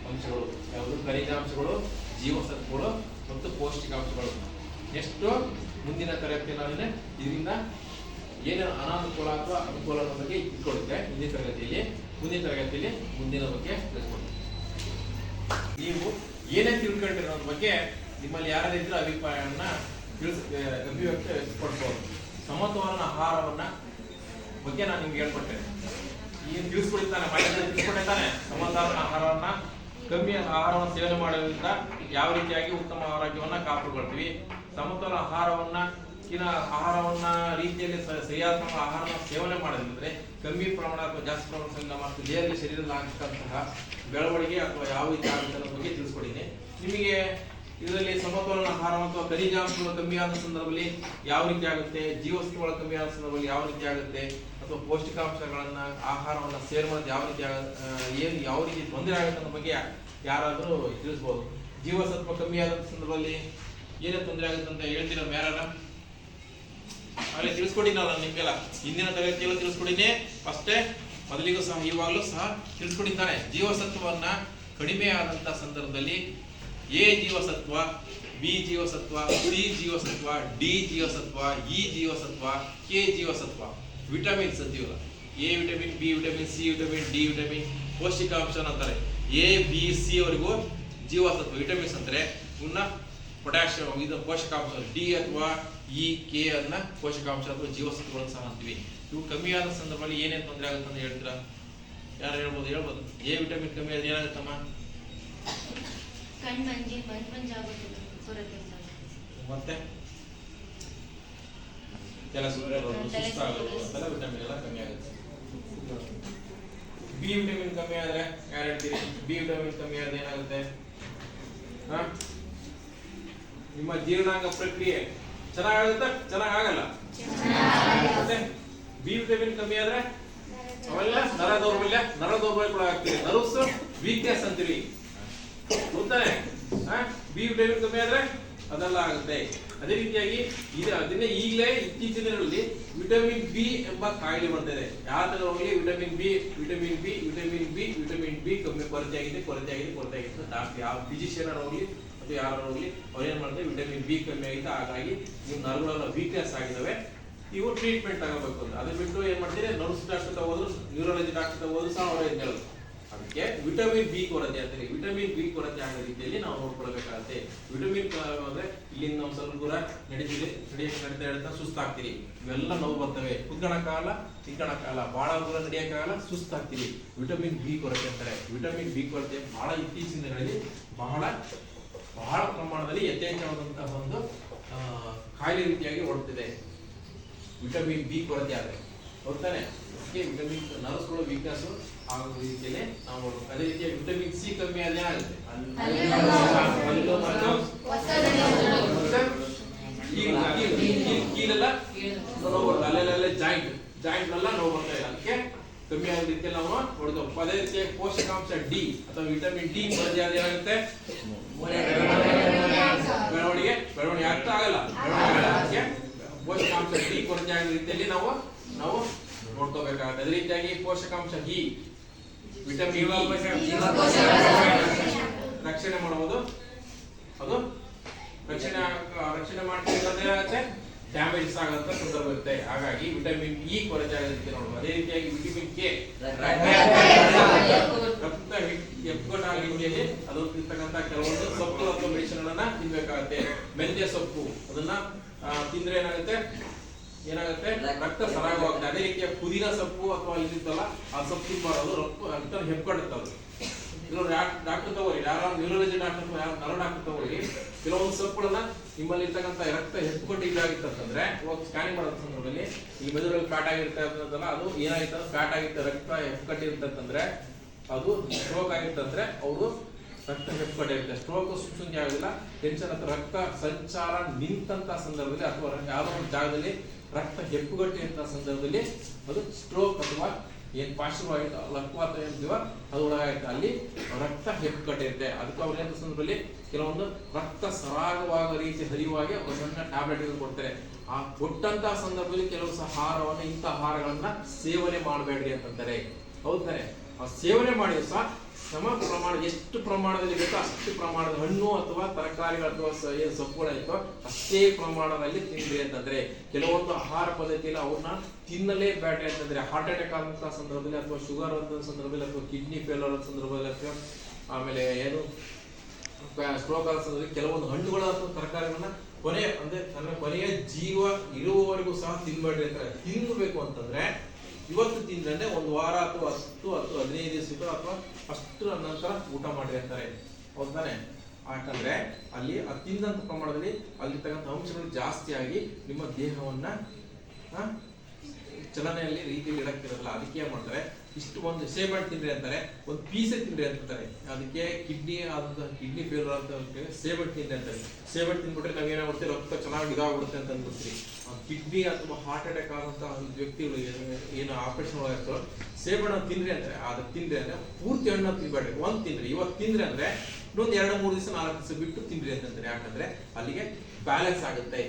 ಅಂಶಗಳು. ಯಾವುದು ಖನಿಜಾಂಶಗಳು, ಜೀವಸತ್ವಗಳು ಮತ್ತು ಪೌಷ್ಟಿಕಾಂಶಗಳು. ಎಷ್ಟು ಮುಂದಿನ ತರಗತಿಯಲ್ಲಿ ಇದರಿಂದ ಏನೇನು ಅನಾನುಕೂಲ ಅಥವಾ ಅನುಕೂಲ ಬಗ್ಗೆ ಇಟ್ಕೊಳ್ಳುತ್ತೆ. ಮುಂದಿನ ತರಗತಿಯಲ್ಲಿ ಮುಂದಿನ ಬಗ್ಗೆ ತಿಳಿಸ್ಕೊಡ್ತೀವಿ. ನೀವು ಏನೇ ತಿಳ್ಕೊಂಡಿರೋದ್ರ ಬಗ್ಗೆ ನಿಮ್ಮಲ್ಲಿ ಯಾರಾದ್ರೂ ಅಭಿಪ್ರಾಯವನ್ನ ವ್ಯಕ್ತಪಡಿಸಬಹುದು. ಸಮತೋಲನ ಆಹಾರವನ್ನ ಬಗ್ಗೆ ನಾನು ನಿಮ್ಗೆ ಹೇಳ್ಕೊಟ್ಟೆ. ಏನು ತಿಳಿಸ್ಕೊಡ್ತಾನೆ ತಿಳಿಸ್ಕೊಟ್ಟಿದ್ದಾನೆ. ಸಮತೋಲನ ಆಹಾರವನ್ನ ಕಮ್ಮಿ ಆಹಾರವನ್ನು ಸೇವನೆ ಮಾಡೋದ್ರಿಂದ ಯಾವ ರೀತಿಯಾಗಿ ಉತ್ತಮ ಆರೋಗ್ಯವನ್ನ ಕಾಪಾಡ್ಕೊಳ್ತೀವಿ. ಸಮತೋಲನ ಆಹಾರವನ್ನ ರೀತಿಯಲ್ಲಿ ಸರಿಯಾದ ಆಹಾರವನ್ನು ಸೇವನೆ ಮಾಡೋದಿದ್ರೆ ಕಮ್ಮಿ ಪ್ರಮಾಣ ಅಥವಾ ಜಾಸ್ತಿ ಪ್ರಮಾಣ ಮತ್ತು ದೇಹದಲ್ಲಿ ಶರೀರದಲ್ಲಿ ಆಗತಕ್ಕಂತಹ ಬೆಳವಣಿಗೆ ಅಥವಾ ಯಾವ ರೀತಿ ಆಗುತ್ತೆ ಅನ್ನೋ ಬಗ್ಗೆ ತಿಳಿಸ್ಕೊಡಿದ್ದೀನಿ. ನಿಮಗೆ ಇದರಲ್ಲಿ ಸಮತೋಲನ ಆಹಾರ ಅಥವಾ ಖನಿಜಾಂಶಗಳು ಕಮ್ಮಿ ಆದ ಸಂದರ್ಭದಲ್ಲಿ ಯಾವ ರೀತಿ ಆಗುತ್ತೆ, ಜೀವಸತ್ವಗಳು ಕಮ್ಮಿ ಆದ ಸಂದರ್ಭದಲ್ಲಿ ಯಾವ ರೀತಿ ಆಗುತ್ತೆ, ಅಥವಾ ಪೌಷ್ಟಿಕಾಂಶಗಳನ್ನ ಆಹಾರವನ್ನ ಸೇವನೆ ಮಾಡೋದು ಯಾವ ರೀತಿ ತೊಂದರೆ ಆಗುತ್ತೆ ಅನ್ನೋ ಬಗ್ಗೆ ಯಾರಾದರೂ ತಿಳಿಸ್ಬೋದು. ಜೀವಸತ್ವ ಕಮ್ಮಿ ಆದ ಸಂದರ್ಭದಲ್ಲಿ ಏನೇ ತೊಂದರೆ ಆಗುತ್ತೆ ಅಂತ ಹೇಳ್ತೀರ ಯಾರ ಅಲ್ಲಿ ತಿಳಿಸ್ಕೊಟ್ಟಿನಲ್ಲ ನಿಮ್ಗೆಲ್ಲ ಹಿಂದಿನ ತರಗತಿಯಲ್ಲ ತಿಳಿಸ್ಕೊಟ್ಟಿನಿ. ಅಷ್ಟೇ ಮೊದಲಿಗೂ ಸಹ ಇವಾಗಲೂ ಸಹ ತಿಳಿಸ್ಕೊಟ್ಟಿದ್ದಾನೆ. ಜೀವಸತ್ವವನ್ನ ಕಡಿಮೆ ಆದಂತ ಸಂದರ್ಭದಲ್ಲಿ ಎ ಜೀವಸತ್ವ, ಬಿ ಜೀವಸತ್ವ, ಸಿ ಜೀವಸತ್ವ, ಡಿ ಜೀವಸತ್ವ, ಇ ಜೀವಸತ್ವ, ಕೆ ಜೀವಸತ್ವ, ವಿಟಮಿನ್ಸ್ ಅಂತೀವಲ್ಲ, A vitamin, B vitamin, C vitamin, D vitamin, ಪೌಷ್ಟಿಕಾಂಶ ಅಂತಾರೆ. ಎ ಬಿ ಸಿ ಅವರಿಗೂ ಜೀವಸತ್ವ ವಿಟಮಿನ್ಸ್ ಅಂತಾರೆ. ಪುನಃ ಪೊಟ್ಯಾಷಿಯಂ ಇದು ಪೋಷಕಾಂಶ, ಡಿ ಅಥವಾ ಇ ಕೆ ಅನ್ನ ಪೋಷಕಾಂಶ ಅಥವಾ ಜೀವಸತ್ವಗಳನ್ನು ಸಹ ಅಂತೀವಿ. ಇವು ಕಮ್ಮಿ ಆದ ಸಂದರ್ಭದಲ್ಲಿ ಏನೇನು ತೊಂದರೆ ಆಗುತ್ತೆ ಅಂತ ಹೇಳ್ತೀರಾ? ಯಾರು ಹೇಳ್ಬೋದು? ಎ ವಿಟಮಿನ್ ಕಮ್ಮಿ ಆದ್ರೆ ಏನಾಗುತ್ತಮ್ಮ? ಕಣ್ಣು ಮಂಜಾಗುತ್ತದೆ ಕೊರತೆ ಮತ್ತೆ ಕೆಲಸ ಸುಸ್ತಾಗೋದು ಅಂತೆಲ್ಲ ವಿಟಮಿನ್ ಎಲ್ಲ ಕಮ್ಮಿ ಆಗುತ್ತೆ. ಬಿ ವಿಟಮಿನ್ ಕಮ್ಮಿ ಆದ್ರೆ ಯಾರು ಹೇಳ್ತೀರಿ? ಬಿ ವಿಟಮಿನ್ ಕಮ್ಮಿ ಆದ್ರೆ ಏನಾಗುತ್ತೆ? ನಿಮ್ಮ ಜೀರ್ಣಾಂಗ ಪ್ರಕ್ರಿಯೆ ಚೆನ್ನಾಗಾಗುತ್ತಾ? ಚೆನ್ನಾಗಲ್ಲ. ಮತ್ತೆ ಬಿ ವಿಟಮಿನ್ ಕಮ್ಮಿ ಆದ್ರೆ ಅವೆಲ್ಲ ನರ ದೌರ್ಬಲ್ಯ ಕೂಡ ಆಗ್ತದೆ. ನರ್ವ್ಸ್ ವೀಕ್ನೆಸ್ ಅಂತೀವಿ ಗೊತ್ತಾನೆ. ಬಿ ವಿಟಮಿನ್ ಕಮ್ಮಿ ಆದ್ರೆ ಅದೆಲ್ಲ ಆಗುತ್ತೆ. ಅದೇ ರೀತಿಯಾಗಿ ಅದನ್ನೇ ಈಗಲೇ ಇತ್ತೀಚಿನ ದಿನಗಳಲ್ಲಿ ವಿಟಮಿನ್ ಬಿ ಎಂಬ ಕಾಯಿಲೆ ಬರ್ತಿದೆ. ಯಾವ ತರ ಹೋಗ್ಲಿ ವಿಟಮಿನ್ ಬಿ ಕಮ್ಮಿ ಕೊರತೆ ಆಗಿದೆ. ಯಾವ ಫಿಸಿಷಿಯನ್ ಹೋಗ್ಲಿ ಅಥವಾ ಯಾರು ಹೋಗ್ಲಿ ಅವ್ರೇನ್ ಮಾಡ್ತಾರೆ, ವಿಟಮಿನ್ ಬಿ ಕಮ್ಮಿ ಆಗಿದೆ, ಹಾಗಾಗಿ ನೀವು ನರಗಳೆಲ್ಲ ವೀಕ್ನೆಸ್ ಆಗಿದಾವೆ, ಇವು ಟ್ರೀಟ್ಮೆಂಟ್ ತಗೋಬೇಕು ಅಂತ. ಅದು ಬಿಟ್ಟು ಏನ್ ಮಾಡ್ತೀರಿ, ನರ್ವ್ಸ್ ಡಾಕ್ಟರ್ ಹೋದ್ರು, ನ್ಯೂರಾಲಜಿ ಡಾಕ್ಟರ್ ಹೋದ್ರು ಸಹ ಅವ್ರು ಏನ್ ಹೇಳೋದು, ಅದಕ್ಕೆ ವಿಟಮಿನ್ ಬಿ ಕೊರತೆ ಅಂತಾರೆ. ವಿಟಮಿನ್ ಬಿ ಕೊರತೆ ಆಗೋ ರೀತಿಯಲ್ಲಿ ನಾವು ನೋಡ್ಕೊಳ್ಬೇಕಾಗುತ್ತೆ. ವಿಟಮಿನ್ ಅಂದ್ರೆ ಇಲ್ಲಿಂದ ನಾವು ಸ್ವಲ್ಪ ದೂರ ನಡೀತಾ ಸುಸ್ತಾಗ್ತೀರಿ, ಇವೆಲ್ಲ ನೋವು ಬರ್ತವೆ, ಕುತ್ಕೊಳಕ್ಕಾಗಲ್ಲ, ತಿನ್ಕೊಳಕ್ಕಾಗಲ್ಲ, ಬಹಳ ದೂರ ನಡೆಯಕ್ಕಾಗಲ್ಲ, ಸುಸ್ತಾಗ್ತೀರಿ. ವಿಟಮಿನ್ ಬಿ ಕೊರತೆ ಅಂತಾರೆ. ವಿಟಮಿನ್ ಬಿ ಕೊರತೆ ಬಹಳ ಇತ್ತೀಚಿನ ದಿನಗಳಲ್ಲಿ ಬಹಳ ಪ್ರಮಾಣದಲ್ಲಿ ಯಥೇಚ್ಛವಾದಂತಹ ಒಂದು ಕಾಯಿಲೆ ರೀತಿಯಾಗಿ ಓಡುತ್ತಿದೆ ವಿಟಮಿನ್ ಬಿ ಕೊರತೆ ಆದ್ರೆ. ಹೋಗ್ತಾನೆ ವಿಟಮಿನ್ ನರ್ವ್ಸ್ಗಳು ವೀಕ್ನೆಸ್ ಆಗೋ ರೀತಿಯಲ್ಲಿ ನಾವು ನೋಡ್ಬೇಕು. ಅದೇ ರೀತಿಯಾಗಿ ವಿಟಮಿನ್ ಸಿ ಕಮ್ಮಿ ಆದ್ರೆ ಏನಾಗುತ್ತೆ, ಕೀಲೆಲ್ಲ ನೋವು ಬರ್ತದೆ, ಅಲ್ಲೆಲ್ಲ ಜಾಯಿಂಟ್ ಎಲ್ಲ ನೋವು ಬರ್ತಾ ಇದೆ. ಅದಕ್ಕೆ ಕಮ್ಮಿ ಆಗೋ ರೀತಿಯಲ್ಲಿ ನಾವು ನೋಡ್ಬೇಕು. ಅದೇ ರೀತಿಯಾಗಿ ಪೋಷಕಾಂಶ ಡಿ ಅಥವಾ ವಿಟಮಿನ್ ಡಿ ಕೊರತೆ ಆದ್ರೆ ಏನಾಗುತ್ತೆ, ಬೆಳವಣಿಗೆ ಆಗ್ತಾ ಆಗಲ್ಲ. ಪೋಷಕಾಂಶ ಡಿ ಕೊರತೆ ಆಗೋ ರೀತಿಯಲ್ಲಿ ನಾವು ನೋಡ್ಕೋಬೇಕಾಗುತ್ತೆ. ಅದೇ ರೀತಿಯಾಗಿ ಪೋಷಕಾಂಶ ಇ, ವಿಟಮಿನ್ ರಕ್ಷಣೆ ಮಾಡಬಹುದು, ಅದು ರಕ್ಷಣೆ ಮಾಡ್ತಿದ್ರೆ ಡ್ಯಾಮೇಜ್ ಆಗಂತ ಸಂದರ್ಭ ಇರುತ್ತೆ. ಹಾಗಾಗಿ ವಿಟಮಿನ್ ಇ ಕೊರತೆ ಆಗುತ್ತೆ ನೋಡಬಹುದು. ಅದೇ ರೀತಿಯಾಗಿ ವಿಟಮಿನ್ ಕೆ ರಕ್ತ ಹೆಪ್ಪುಗಟ್ಟಾಗ ರೀತಿಯಲ್ಲಿ ಅದು ಇರ್ತಕ್ಕಂಥ ಕೆಲವೊಂದು ಸೊಪ್ಪು ಅಥವಾ ಮೆಡಿಸಿನ್ ಗಳನ್ನ ತಿನ್ಬೇಕಾಗುತ್ತೆ. ಮೆಂತ್ಯ ಸೊಪ್ಪು ಅದನ್ನ ತಿಂದ್ರೆ ಏನಾಗುತ್ತೆ, ರಕ್ತ ಸರಾಗವಾಗುತ್ತೆ. ಅದೇ ರೀತಿಯ ಪುದೀನ ಸೊಪ್ಪು ಅಥವಾ ಇಲ್ಲಿತ್ತಲ್ಲ ಆ ಸೊಪ್ಪು ತಿನ್ಬಾರದು, ರಕ್ತ ಹೆಪ್ಪುಗಟ್ಟುತ್ತದೆ. ಕೆಲವರು ಡಾಕ್ಟರ್ ತಗೋರಿ, ಯಾರು ನ್ಯೂರಾಲಜಿ ಡಾಕ್ಟರ್ ನರ ಡಾಕ್ಟರ್ ತಗೋರಿ, ಕೆಲವೊಂದು ಸೊಪ್ಪುಗಳನ್ನ ನಿಮ್ಮಲ್ಲಿ ಇರ್ತಕ್ಕಂಥ ರಕ್ತ ಹೆಪ್ಪುಗಟ್ಟು ಇದಾಗಿತ್ತಂತಂದ್ರೆ ಇವಾಗ ಸ್ಕ್ಯಾನಿಂಗ್ ಮಾಡೋ ಸಂದರ್ಭದಲ್ಲಿ ಈ ಮೆದುಳಲ್ಲಿ ಫ್ಯಾಟ್ ಆಗಿರ್ತಕ್ಕಂಥದ್ದಲ್ಲ, ಅದು ಏನಾಗಿತ್ತು, ಫ್ಯಾಟ್ ಆಗಿರುತ್ತೆ, ರಕ್ತ ಹೆಪ್ಪುಗಟ್ಟಿರ್ತಂದ್ರೆ ಅದು ಸ್ಟ್ರೋಕ್ ಆಗಿರ್ತಂದ್ರೆ ಅವರು ರಕ್ತ ಹೆಪ್ಪುಗಟ್ಟಿರುತ್ತೆ. ಸ್ಟ್ರೋಕ್ ಸುಮ್ಮನೆ ಆಗೋದಿಲ್ಲ, ಟೆನ್ಷನ್ ಅಥವಾ ರಕ್ತ ಸಂಚಾರ ನಿಂತ ಸಂದರ್ಭದಲ್ಲಿ ಅಥವಾ ಯಾವುದೋ ಒಂದು ಜಾಗದಲ್ಲಿ ರಕ್ತ ಹೆಪ್ಪುಗಟ್ಟಿರುವಂತಹ ಸಂದರ್ಭದಲ್ಲಿ ಅದು ಸ್ಟ್ರೋಕ್ ಅಥವಾ ಏನ್ ಪಾರ್ಶ್ವವಾಯುತ ಲಕ್ವಾತ ಏನಿದೀವ ಅದು ಒಳಗಾಗುತ್ತೆ, ಅಲ್ಲಿ ರಕ್ತ ಹೆಪ್ಪುಗಟ್ಟಿರುತ್ತೆ. ಅದಕ್ಕೆ ಅವ್ರ ಏನ್ ಸಂದರ್ಭದಲ್ಲಿ ಕೆಲವೊಂದು ರಕ್ತ ಸರಾಗವಾಗೋ ರೀತಿ ಹರಿವಾಗಿ ಒಂದನ್ನ ಟ್ಯಾಬ್ಲೆಟ್ ಕೊಡ್ತಾರೆ. ಆ ಕೊಟ್ಟಂತಹ ಸಂದರ್ಭದಲ್ಲಿ ಕೆಲವು ಆಹಾರವನ್ನು ಇಂಥ ಆಹಾರಗಳನ್ನ ಸೇವನೆ ಮಾಡಬೇಡ್ರಿ ಅಂತಂತಾರೆ. ಹೌದಾರೆ, ಆ ಸೇವನೆ ಮಾಡಿದ್ರು ಸಹ ಸಮ ಪ್ರಮಾಣ, ಎಷ್ಟು ಪ್ರಮಾಣದಲ್ಲಿ ಬೇಕೋ ಅಷ್ಟು ಪ್ರಮಾಣದ ಹಣ್ಣು ಅಥವಾ ತರಕಾರಿಗಳು ಅಥವಾ ಏನು ಸೊಪ್ಪುಗಳಾಯ್ತೋ ಅಷ್ಟೇ ಪ್ರಮಾಣದಲ್ಲಿ ತಿನ್ರಿ ಅಂತಂದ್ರೆ. ಕೆಲವೊಂದು ಆಹಾರ ಪದ್ಧತಿಯಲ್ಲಿ ಅವ್ರನ್ನ ತಿನ್ನಲೇಬೇಡ್ರಿ ಅಂತಂದ್ರೆ, ಹಾರ್ಟ್ ಅಟ್ಯಾಕ್ ಆದಂತಹ ಸಂದರ್ಭದಲ್ಲಿ ಅಥವಾ ಶುಗರ್ ಅಂತ ಸಂದರ್ಭದಲ್ಲಿ ಅಥವಾ ಕಿಡ್ನಿ ಫೇಲ್ಯೂರ್ ಅಂತ ಸಂದರ್ಭದಲ್ಲಿ ಅಥವಾ ಆಮೇಲೆ ಏನು ಸ್ಟ್ರೋಕ್ ಆದ ಸಂದರ್ಭದಲ್ಲಿ ಕೆಲವೊಂದು ಹಣ್ಣುಗಳು ಅಥವಾ ತರಕಾರಿಗಳನ್ನ ಕೊನೆಯ ಜೀವ ಇರುವವರೆಗೂ ಸಹ ತಿನ್ಬೇಡ್ರಿ ಅಂತಾರೆ. ತಿನ್ನಬೇಕು ಅಂತಂದ್ರೆ ಇವತ್ತು ತಿಂದ್ರೆ ಒಂದು ವಾರ ಅಥವಾ 10-15 ದಿವಸ ಅಥವಾ ಅಷ್ಟರ ನಂತರ ಊಟ ಮಾಡ್ರಿ ಅಂತಾರೆ. ಹೌದಾನೆ? ಯಾಕಂದ್ರೆ ಅಲ್ಲಿ ತಿಂದಂತ ಪ್ರಮಾಣದಲ್ಲಿ ಅಲ್ಲಿರ್ತಕ್ಕಂಥ ಅಂಶಗಳು ಜಾಸ್ತಿ ಆಗಿ ನಿಮ್ಮ ದೇಹವನ್ನ ಚಲನೆಯಲ್ಲಿ ರೀತಿಯಲ್ಲಿ ಇಡಕ್ತಿರಲ್ಲ. ಅದಕ್ಕೆ ಏನ್ ಮಾಡ್ತಾರೆ, ಇಷ್ಟು ಒಂದು ಸೇಬಣ್ಣು ತಿನ್ರಿ ಅಂತಾರೆ, ಒಂದು ಪೀಸೆ ತಿನ್ರಿ ಅಂತಾರೆ. ಅದಕ್ಕೆ ಕಿಡ್ನಿ ಫೇಲ್ಯೂರ್ ಅಂತ ಸೇಬಣ್ಣು ತಿನ್ರಿ ಅಂತಾರೆ. ಸೇಬಣ್ಣು ತಿನ್ಬಿಟ್ರೆ ನಾವೇನಾಗ್ಬಿಡ್ತೀವಿ, ರಕ್ತ ಚೆನ್ನಾಗಿ ಇದಾಗ್ಬಿಡುತ್ತೆ ಅಂತ ಅಂದ್ಬಿಡ್ತೀವಿ. ಕಿಡ್ನಿ ಅಥವಾ ಹಾರ್ಟ್ ಅಟ್ಯಾಕ್ ಆದಂತಹ ವ್ಯಕ್ತಿಗಳು ಏನು ಆಪರೇಷನ್ ಒಳಗಾಗ್ತಾರೋ ಸೇಬಣ್ಣು ತಿನ್ರಿ ಅಂತಾರೆ. ಅದಕ್ಕೆ ತಿನ್ರಿ ಅಂದ್ರೆ ಪೂರ್ತಿ ಹಣ್ಣು ತಿನ್ಬೇಡ್ರಿ, ಒಂದ್ ತಿನ್ರಿ. ಇವತ್ತು ತಿಂದ್ರಿ ಅಂದ್ರೆ ಇನ್ನೊಂದು 2-3 ದಿವಸ 4 ದಿವಸ ಬಿಟ್ಟು ತಿನ್ರಿ ಅಂತಂದ್ರೆ, ಯಾಕಂದ್ರೆ ಅಲ್ಲಿಗೆ ಬ್ಯಾಲೆನ್ಸ್ ಆಗುತ್ತೆ.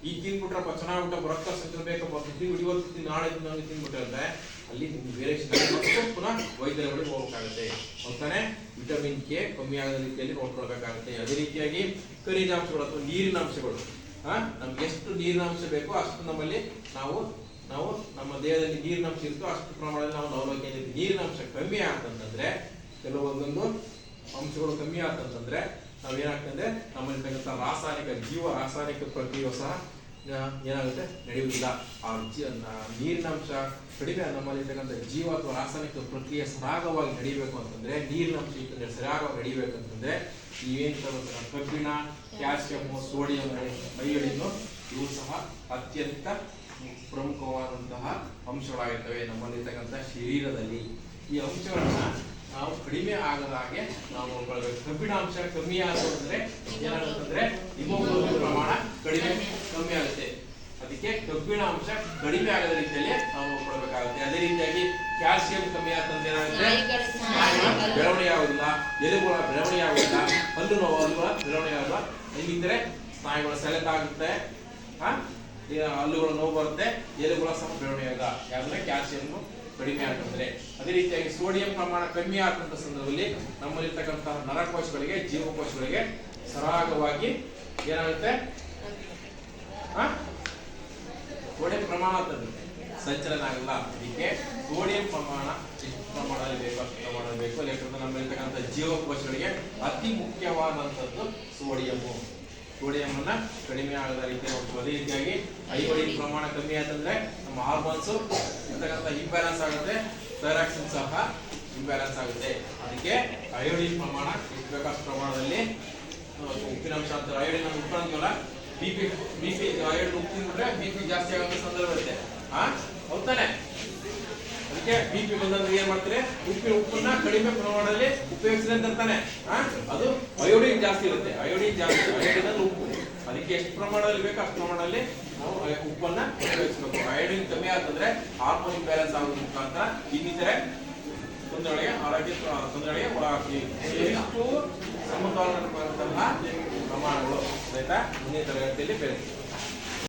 ಈಗ ತಿನ್ಬಿಟ್ರಪ್ಪ ಚೆನ್ನಾಗಿ ಊಟ ರಕ್ತ ಸಂಚಲನ ಬೇಕಪ್ಪ ತಿನ್ಬಿಟ್ಟು ಇವತ್ತು ನಾಳೆ ತಿನ್ಬಿಟ್ರೆ ಅಂದ್ರೆ ಅಲ್ಲಿ ನಿಮ್ಗೆ ವೇರಿಯೇಷನ್ ಪುನಃ ವೈದ್ಯರ ಬಳಿ ಹೋಗ್ಬೇಕಾಗುತ್ತೆ. ಹೋಗ್ತಾನೆ ವಿಟಮಿನ್ ಕೆ ಕಮ್ಮಿ ಆಗದ ರೀತಿಯಲ್ಲಿ ನೋಡ್ಕೊಳ್ಬೇಕಾಗುತ್ತೆ. ಅದೇ ರೀತಿಯಾಗಿ ಖನಿಜಾಂಶಗಳು ಅಥವಾ ನೀರಿನ ಅಂಶಗಳು, ನಮ್ಗೆ ಎಷ್ಟು ನೀರಿನ ಅಂಶ ಬೇಕೋ ಅಷ್ಟು ನಮ್ಮಲ್ಲಿ ನಾವು ನಮ್ಮ ದೇಹದಲ್ಲಿ ನೀರಿನ ಅಂಶ ಇರುತ್ತೋ ಅಷ್ಟು ಪ್ರಮಾಣದಲ್ಲಿ ನಾವು ಅವಲೋಕನೆ. ನೀರಿನ ಅಂಶ ಕಮ್ಮಿ ಆಗ್ತಂತಂದ್ರೆ, ಕೆಲವೊಂದೊಂದು ಅಂಶಗಳು ಕಮ್ಮಿ ಆಗ್ತಂತಂದ್ರೆ ನಾವೇನಾಗ್ತಂದ್ರೆ ನಮ್ಮಲ್ಲಿರ್ತಕ್ಕಂಥ ರಾಸಾಯನಿಕ ಪ್ರಕ್ರಿಯೆಯು ಸಹ ಏನಾಗುತ್ತೆ ನಡೆಯುವುದಿಲ್ಲ. ಆ ನೀರಿನ ಅಂಶ ಕಡಿಮೆ ನಮ್ಮಲ್ಲಿರ್ತಕ್ಕಂಥ ಜೀವ ಅಥವಾ ರಾಸಾಯನಿಕ ಪ್ರಕ್ರಿಯೆ ಸರಾಗವಾಗಿ ನಡೆಯಬೇಕು ಅಂತಂದ್ರೆ ನೀರಿನ ಅಂಶ ಸರಾಗವಾಗಿ ನಡೆಯಬೇಕು ಅಂತಂದ್ರೆ ನೀವೇನ್ ತಗೋತೀರ ಕಬ್ಬಿಣ, ಕ್ಯಾಲ್ಸಿಯಂ, ಸೋಡಿಯಂ, ಅಯೋಡಿನ್ ಇವು ಸಹ ಅತ್ಯಂತ ಪ್ರಮುಖವಾದಂತಹ ಅಂಶಗಳಾಗಿರ್ತವೆ ನಮ್ಮಲ್ಲಿರ್ತಕ್ಕಂಥ ಶರೀರದಲ್ಲಿ. ಈ ಅಂಶಗಳನ್ನ ನಾವು ಕಡಿಮೆ ಆಗದ ಹಾಗೆ ನಾವು ನೋಡ್ಕೊಳ್ಬೇಕು. ಕಬ್ಬಿಣ ಅಂಶ ಕಮ್ಮಿ ಆಗೋದಂದ್ರೆ ಏನಾಗುತ್ತಂದ್ರೆ ಹಿಮೋಗ್ಲೋಬಿನ್ ಪ್ರಮಾಣ ಕಮ್ಮಿ ಆಗುತ್ತೆ. ಅದಕ್ಕೆ ಕಬ್ಬಿಣ ಅಂಶ ಕಡಿಮೆ ಆಗದ ರೀತಿಯಲ್ಲಿ ನಾವು ನೋಡ್ಕೊಳ್ಬೇಕಾಗುತ್ತೆ. ಅದೇ ರೀತಿಯಾಗಿ ಕ್ಯಾಲ್ಸಿಯಂ ಕಮ್ಮಿ ಆತಂದ್ರೆ ಏನಾಗುತ್ತೆ ಸ್ನಾಯುಗಳ ಬೆಳವಣಿಗೆ ಆಗುದಿಲ್ಲ, ಎಲುಬುಗಳ ಬೆಳವಣಿಗೆ ಆಗುದಿಲ್ಲ, ಹಲ್ಲು ನೋವುಗಳ ಬೆಳವಣಿಗೆ ಆಗುದಿಲ್ಲ. ಹಿಂಗಿದ್ರೆ ಸ್ನಾಯುಗಳ ಸೆಳೆತ ಆಗುತ್ತೆ, ಹಲ್ಲುಗಳ ನೋವು ಬರುತ್ತೆ, ಎಲುಬುಗಳ ಸಹ ಬೆಳವಣಿಗೆ ಆಗಲ್ಲ. ಯಾಕಂದ್ರೆ ಕ್ಯಾಲ್ಸಿಯಂ ಕಡಿಮೆ ಆಗ್ತಂದ್ರೆ. ಅದೇ ರೀತಿಯಾಗಿ ಸೋಡಿಯಂ ಪ್ರಮಾಣ ಕಮ್ಮಿ ಆದಂತ ಸಂದರ್ಭದಲ್ಲಿ ನಮ್ಮಲ್ಲಿರ್ತಕ್ಕಂತಹ ನರಕೋಶಗಳಿಗೆ, ಜೀವಕೋಶಗಳಿಗೆ ಸರಾಗವಾಗಿ ಏನಾಗುತ್ತೆ ಸೋಡಿಯಂ ಪ್ರಮಾಣ ಸಂಚಲನ ಆಗಲ್ಲ. ಅದಕ್ಕೆ ಸೋಡಿಯಂ ಪ್ರಮಾಣ ಎಷ್ಟು ಪ್ರಮಾಣದಲ್ಲಿ ಬೇಕು ಅಷ್ಟು ಪ್ರಮಾಣದಲ್ಲಿ ಬೇಕು. ಯಾಕಂದ್ರೆ ನಮ್ಮಲ್ಲಿರ್ತಕ್ಕಂಥ ಜೀವಕೋಶಗಳಿಗೆ ಅತಿ ಮುಖ್ಯವಾದಂಥದ್ದು ಸೋಡಿಯಂ ಅನ್ನ ಕಡಿಮೆ ಆಗದ ರೀತಿ ನೋಡ್ತೀವಿ. ಅದೇ ರೀತಿಯಾಗಿ ಅಯೋಡಿನ್ ಪ್ರಮಾಣ ಕಮ್ಮಿ ಆಯ್ತಂದ್ರೆ ನಮ್ಮ ಹಾರ್ಮೋನ್ಸ್ ಇರ್ತಕ್ಕಂಥ ಇಂಬ್ಯಾಲೆನ್ಸ್ ಆಗುತ್ತೆ, ಥೈರಾಕ್ಸಿನ್ ಸಹ ಇಂಬ್ಯಾಲೆನ್ಸ್ ಆಗುತ್ತೆ. ಅದಕ್ಕೆ ಅಯೋಡಿನ್ ಪ್ರಮಾಣ ಎಷ್ಟು ಬೇಕಾದ ಪ್ರಮಾಣದಲ್ಲಿ ಉಪ್ಪಿನಂಶ ಅಂತ ಅಯೋಡಿನ್ ನಾವು ಉಪ್ಪು ಅಂತೀವಲ್ಲ, ಬಿಪಿ ಅಯೋಡಿನ್ ಉಪ್ಪು ತಿಂದ್ಬಿಟ್ರೆ ಬಿಪಿ ಜಾಸ್ತಿ ಆಗೋ ಸಂದರ್ಭ ಇರುತ್ತೆ. ಹೌದಾನೆ? ಅದಕ್ಕೆ ಬಿಪಿ ಬಂದಂದ್ರೆ ಏನ್ ಮಾಡ್ತಾರೆ, ಉಪ್ಪನ್ನ ಕಡಿಮೆ ಪ್ರಮಾಣದಲ್ಲಿ ಉಪಯೋಗಿಸಿದ್ರೆ ಅಂತ ಅಂತಾನೆ. ಅದು ಅಯೋಡಿನ್ ಜಾಸ್ತಿ ಇರುತ್ತೆ. ಅಯೋಡಿನ್ ಅಂದ್ರೆ ಉಪ್ಪು. ಅದಕ್ಕೆ ಎಷ್ಟು ಪ್ರಮಾಣದಲ್ಲಿ ಬೇಕು ಅಷ್ಟು ಪ್ರಮಾಣದಲ್ಲಿ ನಾವು ಉಪ್ಪನ್ನ ಉಪಯೋಗಿಸಬೇಕು. ಅಯೋಡಿನ್ ಕಮ್ಮಿ ಆಗ್ತಂದ್ರೆ ಹಾರ್ಮೋನ್ ಇಂಬ್ಯಾಲೆನ್ಸ್ ಆಗೋದ್ರ ಮುಖಾಂತರ ಇನ್ನಿತರೆ ತೊಂದರೆಗಳಿಗೆ, ಆರೋಗ್ಯ ತೊಂದರೆಗಳಿಗೆ ಒಳಗಾಗ್ತೀವಿ. ಇಷ್ಟು ಸಮತೋಲನ ಪ್ರಮಾಣಗಳು ಆಯ್ತಾ ಮುಂದಿನ ತರಗತಿಯಲ್ಲಿ ಬೇರೆ